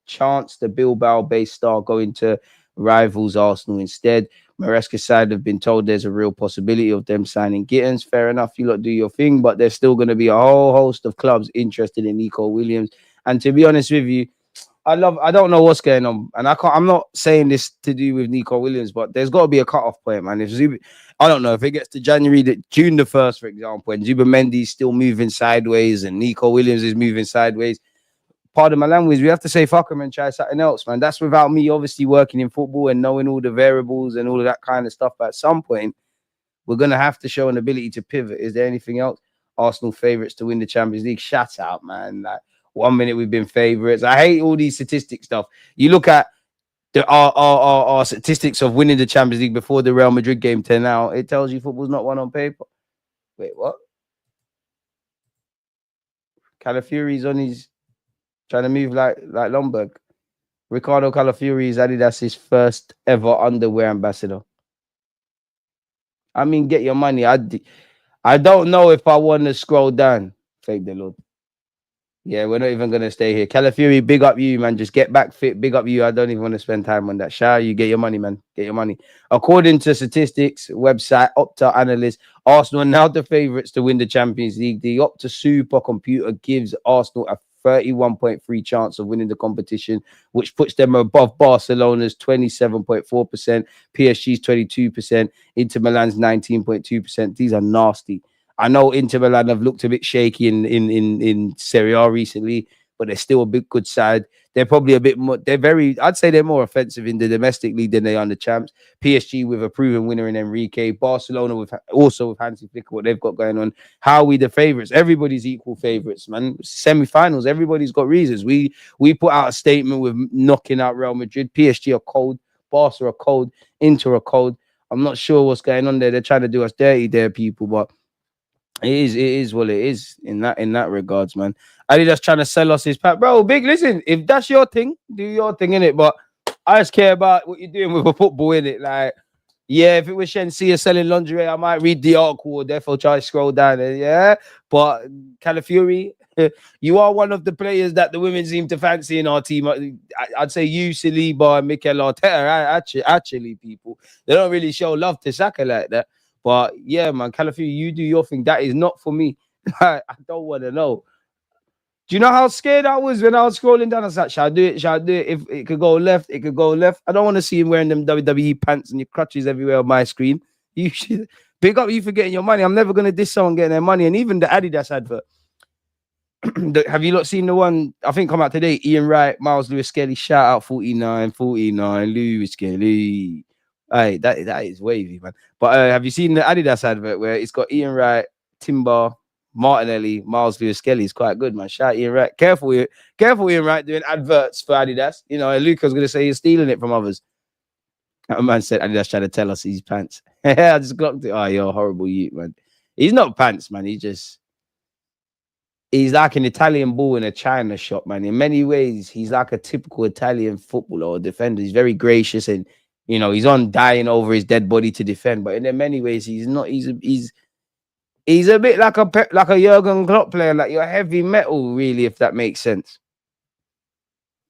chance the Bilbao-based star going to rivals Arsenal instead. Maresca's side have been told there's a real possibility of them signing Gittins. Fair enough, you lot do your thing, but there's still going to be a whole host of clubs interested in Nico Williams. And to be honest with you, I don't know what's going on, and I'm not saying this to do with Nico Williams, but there's got to be a cutoff point, man. I don't know if it gets to June the 1st, for example, and Zubamendi's still moving sideways and Nico Williams is moving sideways. pardon my language, we have to say fuck them and try something else, man. That's without me obviously working in football and knowing all the variables and all of that kind of stuff. But at some point, we're going to have to show an ability to pivot. Is there anything else? Arsenal favourites to win the Champions League. Shut out, man. Like 1 minute we've been favourites. I hate all these statistic stuff. You look at our statistics of winning the Champions League before the Real Madrid game to now. It tells you football's not won on paper. Wait, what? Calafiori's on his trying to move like Lomberg. Ricardo Calafiori is Adidas' first ever underwear ambassador. I mean, get your money. I don't know if I want to scroll down. Thank the Lord. Yeah, we're not even going to stay here. Calafiori, big up you, man. Just get back fit. Big up you. I don't even want to spend time on that. Shout you, get your money, man. Get your money. According to statistics website, Opta analyst, Arsenal are now the favourites to win the Champions League. The Opta supercomputer gives Arsenal a 31.3 chance of winning the competition, which puts them above Barcelona's 27.4%, PSG's 22%, Inter Milan's 19.2%. These are nasty. I know Inter Milan have looked a bit shaky in Serie A recently, but they're still a big good side. They're probably a bit more, I'd say they're more offensive in the domestic league than they are in the champs. PSG with a proven winner in Enrique. Barcelona with Hansi Flick, what they've got going on. How are we the favourites? Everybody's equal favourites, man. Semi-finals, everybody's got reasons. We put out a statement with knocking out Real Madrid. PSG are cold. Barca are cold. Inter are cold. I'm not sure what's going on there. They're trying to do us dirty there, people, but it is what it is in that regards, man. Adidas trying to sell us his pack, bro. Big, listen, if that's your thing, do your thing in it. But I just care about what you're doing with a football in it. Like, yeah, if it was Shenseea selling lingerie, I might read the article or therefore try to scroll down. Yeah, but Calafiori, you are one of the players that the women seem to fancy in our team. I'd say you, Saliba, and Mikel Arteta. Actually, people, they don't really show love to Saka like that. But yeah, man, Calafiori, you do your thing. That is not for me. I don't want to know. Do you know how scared I was when I was scrolling down? I was like, shall I do it? Shall I do it? If it could go left, it could go left. I don't want to see him wearing them WWE pants and your crutches everywhere on my screen. You should big up you for getting your money. I'm never going to diss someone getting their money. And even the Adidas advert. Have you not seen the one, I think come out today? Ian Wright, Miles Lewis Skelly, shout out 49, Lewis Skelly. Hey, that is wavy, man. But have you seen the Adidas advert where it's got Ian Wright, Timber, Martinelli, Miles Lewis Skelly? Is quite good, man. Shout Ian Wright. Careful, Ian Wright doing adverts for Adidas. You know, Luca's gonna say you're stealing it from others. That man said Adidas trying to tell us he's pants. I just clocked it. Oh, you're a horrible youth, man. He's not pants, man. He's like an Italian ball in a China shop, man. In many ways, he's like a typical Italian footballer or defender. He's very gracious and, you know, he's on dying over his dead body to defend. But in many ways, he's not. He's a bit like a Jurgen Klopp player, like you're heavy metal, really, if that makes sense.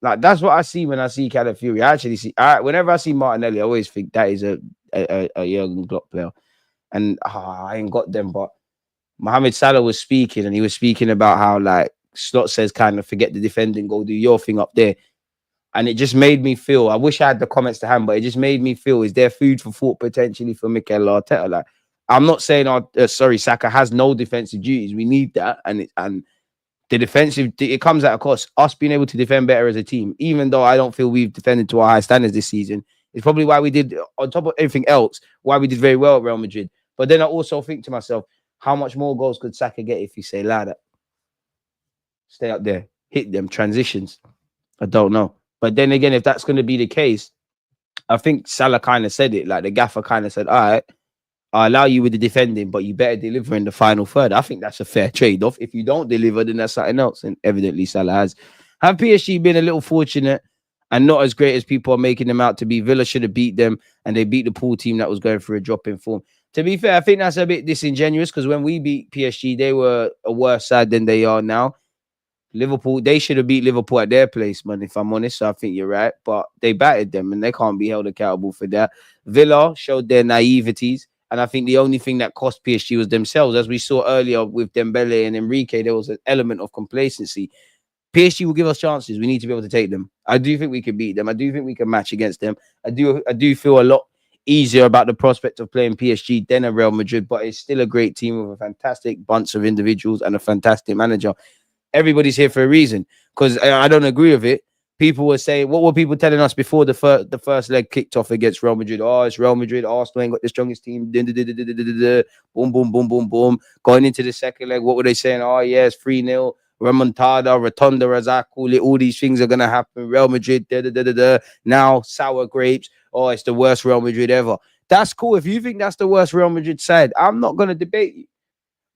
Like that's what I see when I see Calafiori. I actually see. Whenever I see Martinelli, I always think that is a Jurgen Klopp player, and I ain't got them. But Mohamed Salah was speaking, and he was speaking about how like Slot says, kind of forget the defending, go do your thing up there. And it just made me feel, I wish I had the comments to hand, but it just made me feel, is there food for thought potentially for Mikel Arteta? Like, I'm not saying, Saka has no defensive duties. We need that. And the defensive, it comes at a cost. Us being able to defend better as a team, even though I don't feel we've defended to our high standards this season, it's probably why we did, on top of everything else, why we did very well at Real Madrid. But then I also think to myself, how much more goals could Saka get if you say ladder? Stay up there, hit them, transitions. I don't know. But then again, if that's going to be the case, I think Salah kind of said it. Like the gaffer kind of said, all right, I'll allow you with the defending, but you better deliver in the final third. I think that's a fair trade-off. If you don't deliver, then that's something else. And evidently Salah has. Have PSG been a little fortunate and not as great as people are making them out to be? Villa should have beat them, and they beat the pool team that was going through a drop in form. To be fair, I think that's a bit disingenuous because when we beat PSG, they were a worse side than they are now. Liverpool, they should have beat Liverpool at their place, man, if I'm honest. So I think you're right. But they battered them and they can't be held accountable for that. Villa showed their naiveties. And I think the only thing that cost PSG was themselves. As we saw earlier with Dembele and Enrique, there was an element of complacency. PSG will give us chances. We need to be able to take them. I do think we can beat them. I do think we can match against them. I do feel a lot easier about the prospect of playing PSG than a Real Madrid, but it's still a great team with a fantastic bunch of individuals and a fantastic manager. everybody's here for a reason. Because I don't agree with it. People were saying, what were people telling us before the first leg kicked off against Real Madrid? Oh, it's Real Madrid. Arsenal ain't got the strongest team. Boom, boom, boom, boom, boom. Going into the second leg, what were they saying? Oh, yeah, it's 3-0. Remontada, Rotonda, as I call it. All these things are going to happen. Real Madrid, now sour grapes. Oh, it's the worst Real Madrid ever. That's cool. If you think that's the worst Real Madrid side, I'm not going to debate you.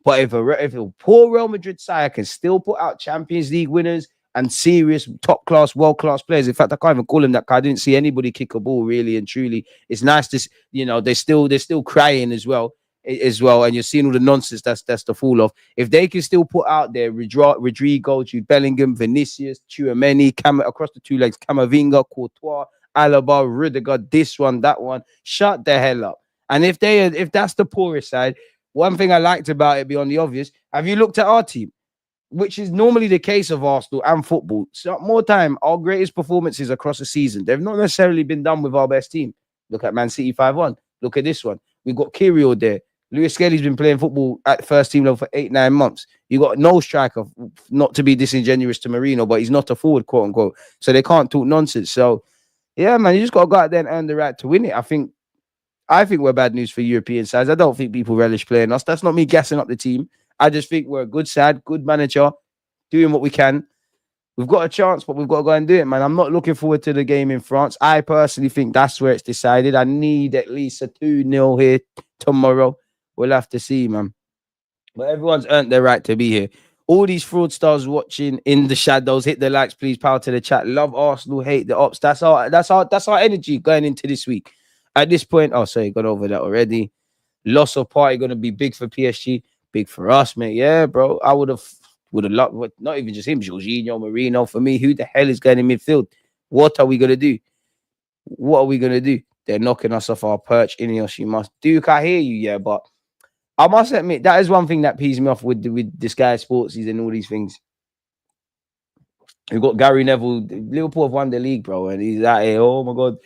But if a poor Real Madrid side can still put out Champions League winners and serious top class, world class players. In fact, I can't even call them that because I didn't see anybody kick a ball really and truly. It's nice to, they're still crying as well, and you're seeing all the nonsense that's the fall off. If they can still put out there Rodrigo, Jude Bellingham, Vinicius, Tchouameni, across the two legs, Camavinga, Courtois, Alaba, Rudiger, this one, that one, shut the hell up. And if that's the poorest side, one thing I liked about it beyond the obvious, have you looked at our team? Which is normally the case of Arsenal and football. So more time, our greatest performances across the season, they've not necessarily been done with our best team. Look at Man City 5-1. Look at this one. We've got Kirill there. Lewis Skelly's been playing football at first team level for 8-9 months. You got no striker, not to be disingenuous to Marino, but he's not a forward, quote unquote. So they can't talk nonsense. So yeah, man, you just got to go out there and earn the right to win it. I think we're bad news for European sides. I don't think people relish playing us. That's not me gassing up the team. I just think we're a good side, good manager, doing what we can. We've got a chance, but we've got to go and do it, man. I'm not looking forward to the game in France. I personally think that's where it's decided. I need at least a 2-0 here tomorrow. We'll have to see, man. But everyone's earned their right to be here. All these fraudsters watching in the shadows, hit the likes, please. Power to the chat. Love Arsenal, hate the ops. That's our energy going into this week. At this point, sorry, got over that already. Loss of party going to be big for PSG. Big for us, mate. Yeah, bro. I would have loved, not even just him, Jorginho, Marino. For me, who the hell is going in midfield? What are we going to do? What are we going to do? They're knocking us off our perch. Ineos, you must. Duke, I hear you, yeah, but I must admit, that is one thing that pees me off with the Sky Sportsies and all these things. We've got Gary Neville. Liverpool have won the league, bro, and he's out here. Oh, my God.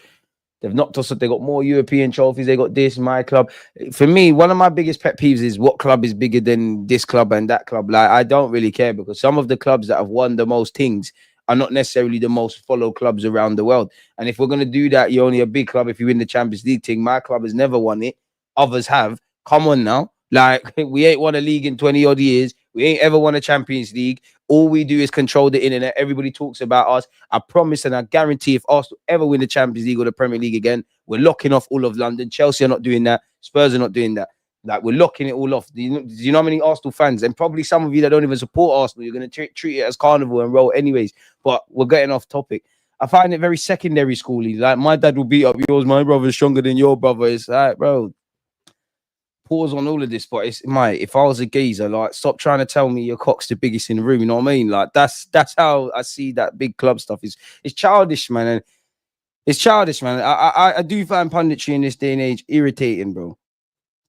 They've knocked us up. They got more European trophies. They got this, my club. For me, one of my biggest pet peeves is what club is bigger than this club and that club. Like, I don't really care because some of the clubs that have won the most things are not necessarily the most followed clubs around the world. And if we're going to do that, you're only a big club if you win the Champions League thing. My club has never won it. Others have. Come on now. Like, we ain't won a league in 20 odd years. We ain't ever won a Champions League. All we do is control the internet. Everybody talks about us. I promise and I guarantee if Arsenal ever win the Champions League or the Premier League again, we're locking off all of London. Chelsea are not doing that. Spurs are not doing that. Like, we're locking it all off. Do you know how many Arsenal fans, and probably some of you that don't even support Arsenal, you're going to treat it as carnival and roll anyways. But we're getting off topic. I find it very secondary schooly. Like, my dad will beat up yours. My brother's stronger than your brother. It's like, bro, pause on all of this, but it's if I was a geezer, like, stop trying to tell me your cock's the biggest in the room. You know what I mean? Like, that's how I see that big club stuff. It's childish, man. And it's childish, man. I do find punditry in this day and age irritating, bro.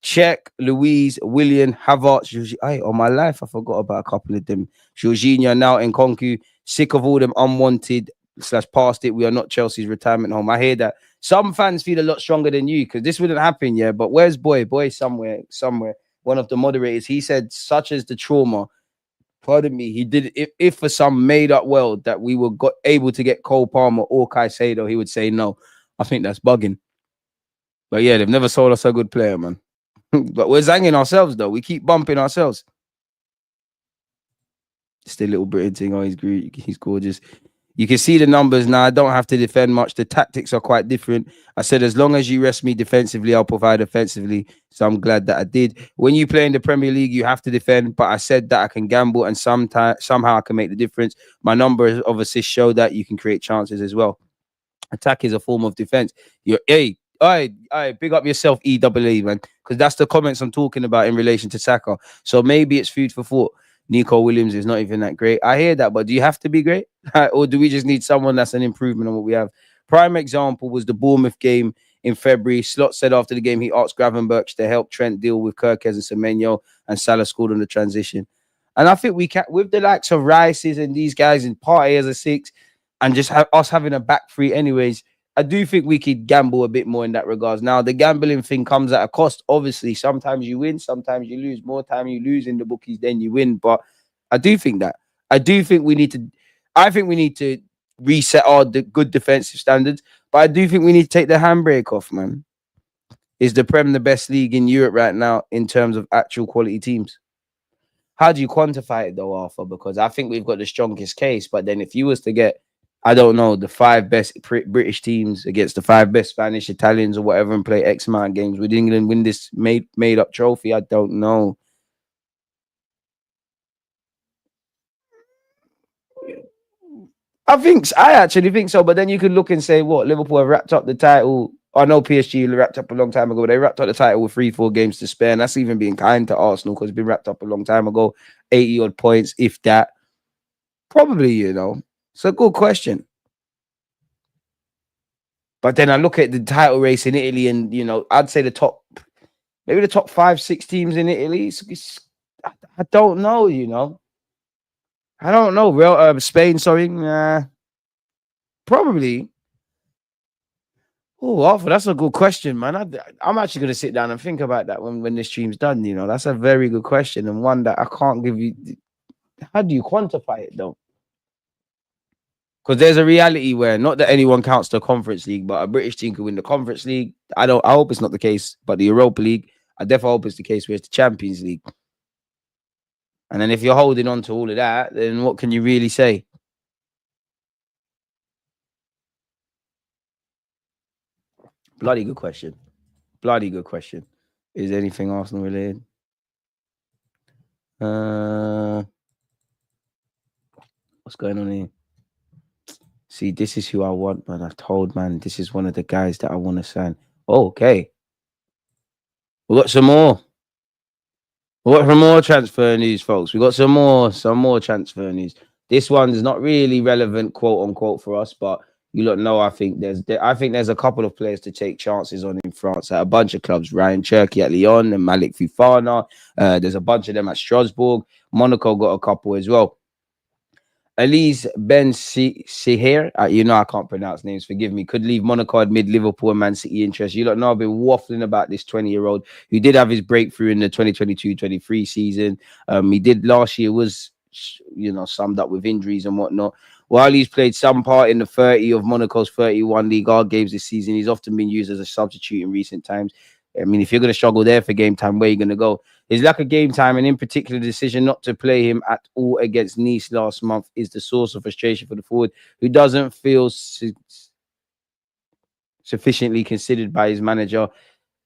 Czech, Louise, William, Havertz, on my life, I forgot about a couple of them. Jorginho, now in Nkunku, sick of all them unwanted / past it. We are not Chelsea's retirement home. I hear that. Some fans feel a lot stronger than you because this wouldn't happen, yeah. But where's Boy? Boy somewhere. One of the moderators, he said, such as the trauma, pardon me, he did if for some made-up world that we were able to get Cole Palmer or Caicedo, he would say no. I think that's bugging. But yeah, they've never sold us a good player, man. But we're zanging ourselves, though. We keep bumping ourselves. Just a little Britain thing. Oh, he's gorgeous. You can see the numbers now. I don't have to defend much. The tactics are quite different. I said, as long as you rest me defensively, I'll provide offensively. So I'm glad that I did. When you play in the Premier League, you have to defend. But I said that I can gamble and somehow I can make the difference. My number of assists show that you can create chances as well. Attack is a form of defense. Big up yourself, EAA, man. Because that's the comments I'm talking about in relation to Saka. So maybe it's food for thought. Nico Williams is not even that great. I hear that, but do you have to be great? Or do we just need someone that's an improvement on what we have? Prime example was the Bournemouth game in February. Slot said after the game he asked Gravenberch to help Trent deal with Kirkes and Semenyo, and Salah scored on the transition. And I think we can, with the likes of Rice's and these guys in Partey as a 6, and just us having a back three anyways, I do think we could gamble a bit more in that regards. Now, the gambling thing comes at a cost. Obviously, sometimes you win, sometimes you lose. More time you lose in the bookies than you win. But I do think that. I do think we need to. I think we need to reset our good defensive standards, but I do think we need to take the handbrake off, man. Is the Prem the best league in Europe right now in terms of actual quality teams? How do you quantify it though, Arthur? Because I think we've got the strongest case. But then if you was to get, I don't know, the 5 best British teams against the 5 best Spanish, Italians, or whatever, and play X amount of games, would England win this made up trophy? I don't know. I actually think so. But then you could look and say, what, Liverpool have wrapped up the title. I know PSG wrapped up a long time ago, but they wrapped up the title with 3-4 games to spare. And that's even being kind to Arsenal because it's been wrapped up a long time ago. 80 odd points, if that. Probably, you know. It's a good question. But then I look at the title race in Italy, and you know, I'd say the top 5, 6 teams in Italy. I don't know, you know. I don't know. Real Spain, sorry. Probably. Oh, Arthur, that's a good question, man. I'm actually going to sit down and think about that when this stream's done. You know, that's a very good question, and one that I can't give you. How do you quantify it, though? Because there's a reality where not that anyone counts the Conference League, but a British team could win the Conference League. I hope it's not the case, but the Europa League, I definitely hope it's the case where it's the Champions League. And then if you're holding on to all of that, then what can you really say? Bloody good question. Bloody good question. Is anything Arsenal related? What's going on here? See, this is who I want, man. I told, man, this is one of the guys that I want to sign. Oh, okay. We got some more. We got some more transfer news, folks. We got some more transfer news. This one's not really relevant, quote unquote, for us, but you lot know I think there's a couple of players to take chances on in France at a bunch of clubs. Ryan Cherki at Lyon and Malik Fofana. There's a bunch of them at Strasbourg. Monaco got a couple as well. Elise Ben Sihir, you know I can't pronounce names, forgive me, could leave Monaco amid Liverpool and Man City interest. You don't know I've been waffling about this 20-year-old who did have his breakthrough in the 2022-23 season. He did last year, was, you know, summed up with injuries and whatnot. While he's played some part in the 30 of Monaco's 31 League R games this season, he's often been used as a substitute in recent times. I mean, if you're going to struggle there for game time, where are you going to go? His lack of game time, and in particular the decision not to play him at all against Nice last month, is the source of frustration for the forward, who doesn't feel sufficiently considered by his manager.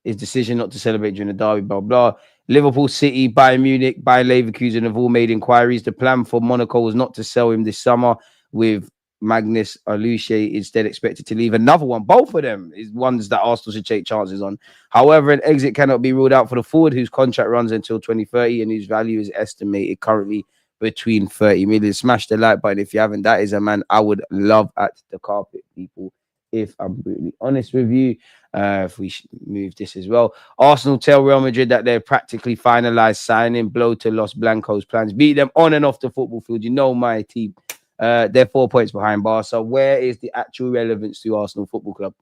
His decision not to celebrate during the derby, blah, blah. Liverpool, City, Bayern Munich, Bayern Leverkusen have all made inquiries. The plan for Monaco was not to sell him this summer, with Magnus Aluche instead expected to leave. Another one, both of them is ones that Arsenal should take chances on. However, an exit cannot be ruled out for the forward, whose contract runs until 2030 and whose value is estimated currently between 30 million. Smash the like button if you haven't. That is a man I would love at the carpet, people, if I'm brutally honest with you. If we move this as well. Arsenal tell Real Madrid that they're practically finalized signing. Blow to Los Blancos plans. Beat them on and off the football field. You know my team. They're 4 points behind Barca. Where is the actual relevance to Arsenal Football Club?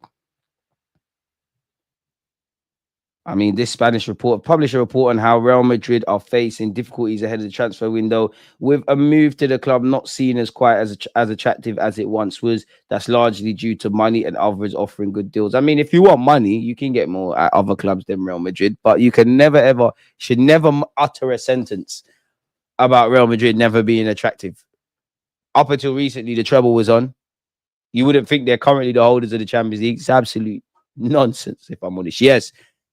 I mean, this Spanish report published a report on how Real Madrid are facing difficulties ahead of the transfer window, with a move to the club not seen as quite as attractive as it once was. That's largely due to money and others offering good deals. I mean, if you want money, you can get more at other clubs than Real Madrid, but you can should never utter a sentence about Real Madrid never being attractive. Up until recently, the treble was on. You wouldn't think they're currently the holders of the Champions League. It's absolute nonsense, if I'm honest. Yes,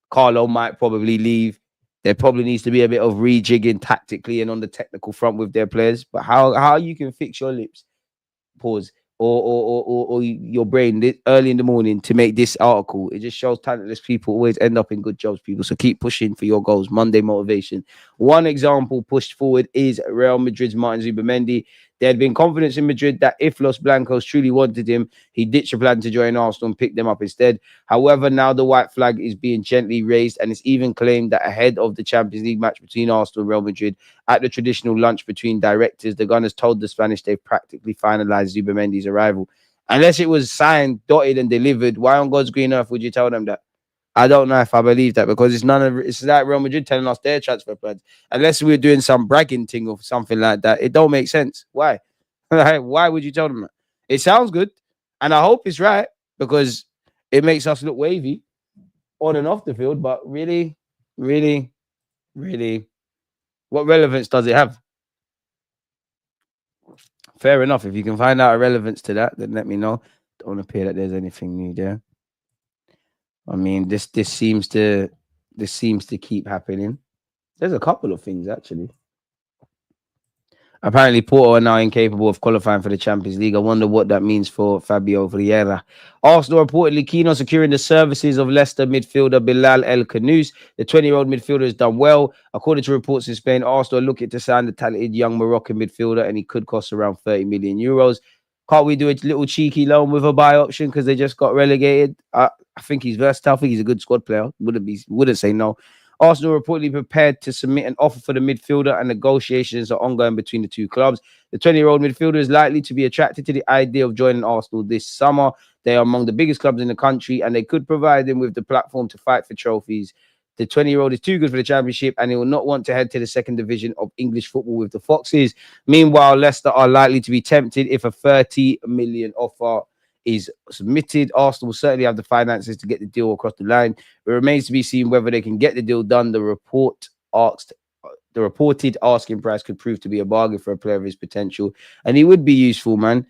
Carlo might probably leave. There probably needs to be a bit of rejigging tactically and on the technical front with their players. But how you can fix your lips, pause, or your brain early in the morning to make this article, it just shows talentless people always end up in good jobs, people. So keep pushing for your goals. Monday motivation. One example pushed forward is Real Madrid's Martin Zubimendi. There had been confidence in Madrid that if Los Blancos truly wanted him, he'd ditch a plan to join Arsenal and pick them up instead. However, now the white flag is being gently raised, and it's even claimed that ahead of the Champions League match between Arsenal and Real Madrid, at the traditional lunch between directors, the Gunners told the Spanish they've practically finalized Zubimendi's arrival. Unless it was signed, dotted, and delivered, why on God's green earth would you tell them that? I don't know if I believe that, because it's like Real Madrid telling us their transfer plans. Unless we're doing some bragging thing or something like that, it don't make sense. Why? Why would you tell them that? It sounds good, and I hope it's right, because it makes us look wavy on and off the field. But really, really, really, what relevance does it have? Fair enough. If you can find out a relevance to that, then let me know. Don't appear that there's anything new there. I mean, this seems to keep happening. There's a couple of things actually. Apparently, Porto are now incapable of qualifying for the Champions League. I wonder what that means for Fabio Vieira. Arsenal reportedly keen on securing the services of Leicester midfielder Bilal El Khanous. The 20-year-old midfielder has done well. According to reports in Spain, Arsenal are looking to sign the talented young Moroccan midfielder, and he could cost around 30 million euros. Can't we do a little cheeky loan with a buy option because they just got relegated? I think he's versatile. I think he's a good squad player. Wouldn't say no. Arsenal reportedly prepared to submit an offer for the midfielder, and negotiations are ongoing between the two clubs. The 20-year-old midfielder is likely to be attracted to the idea of joining Arsenal this summer. They are among the biggest clubs in the country, and they could provide him with the platform to fight for trophies. The 20-year-old is too good for the Championship, and he will not want to head to the second division of English football with the Foxes. Meanwhile, Leicester are likely to be tempted if a 30 million offer is submitted. Arsenal will certainly have the finances to get the deal across the line. It remains to be seen whether they can get the deal done. The reported asking price could prove to be a bargain for a player of his potential, and he would be useful, man.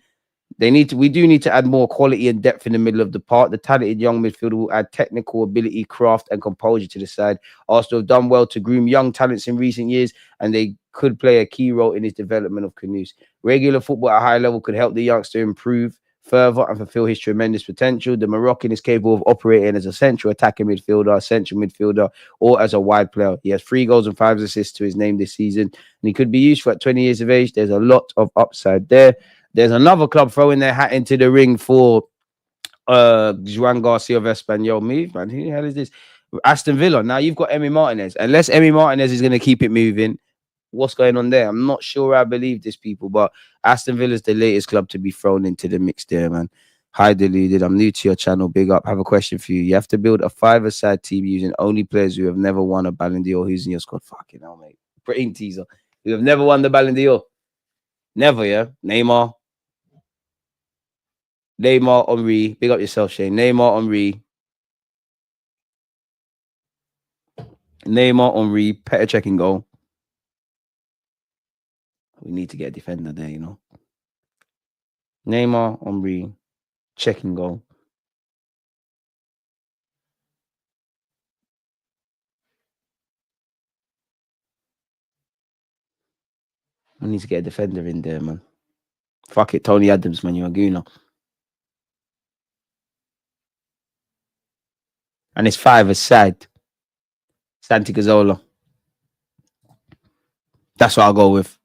We do need to add more quality and depth in the middle of the park. The talented young midfielder will add technical ability, craft, and composure to the side. Arsenal have done well to groom young talents in recent years, and they could play a key role in his development of Khanous. Regular football at a high level could help the youngster improve further and fulfill his tremendous potential. The Moroccan is capable of operating as a central attacking midfielder, a central midfielder, or as a wide player. He has 3 goals and 5 assists to his name this season, and he could be useful at 20 years of age. There's a lot of upside there. There's another club throwing their hat into the ring for Juan Garcia of Espanyol. Move, man. Who the hell is this? Aston Villa. Now you've got Emi Martinez. Unless Emi Martinez is going to keep it moving, what's going on there? I'm not sure I believe this, people, but Aston Villa is the latest club to be thrown into the mix there, man. Hi, Deluded. I'm new to your channel. Big up. I have a question for you. You have to build a 5-a-side team using only players who have never won a Ballon d'Or. Who's in your squad? Fucking hell, mate. Brain teaser. Who have never won the Ballon d'Or. Never, yeah? Neymar, Henry. Big up yourself, Shane. Neymar, Henry. Petr Cech in goal. We need to get a defender there, you know. Neymar, Henry, Cech in goal. We need to get a defender in there, man. Fuck it, Tony Adams, man. You're a Gooner. And it's 5-a-side. Santi Cazorla. That's what I'll go with.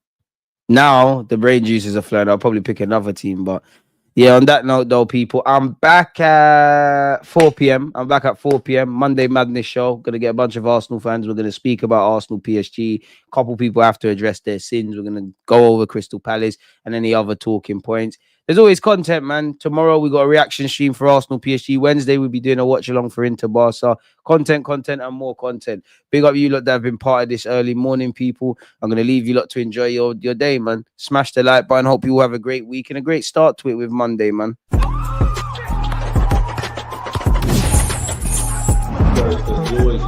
Now, the brain juices are flowing. I'll probably pick another team. But yeah, on that note, though, people, I'm back at 4 p.m. Monday Madness show. Going to get a bunch of Arsenal fans. We're going to speak about Arsenal PSG. A couple people have to address their sins. We're going to go over Crystal Palace and any other talking points. There's always content, man. Tomorrow, we got a reaction stream for Arsenal PSG. Wednesday, we'll be doing a watch-along for Inter Barca. Content, and more content. Big up you lot that have been part of this early morning, people. I'm going to leave you lot to enjoy your day, man. Smash the like button. Hope you all have a great week and a great start to it with Monday, man. Always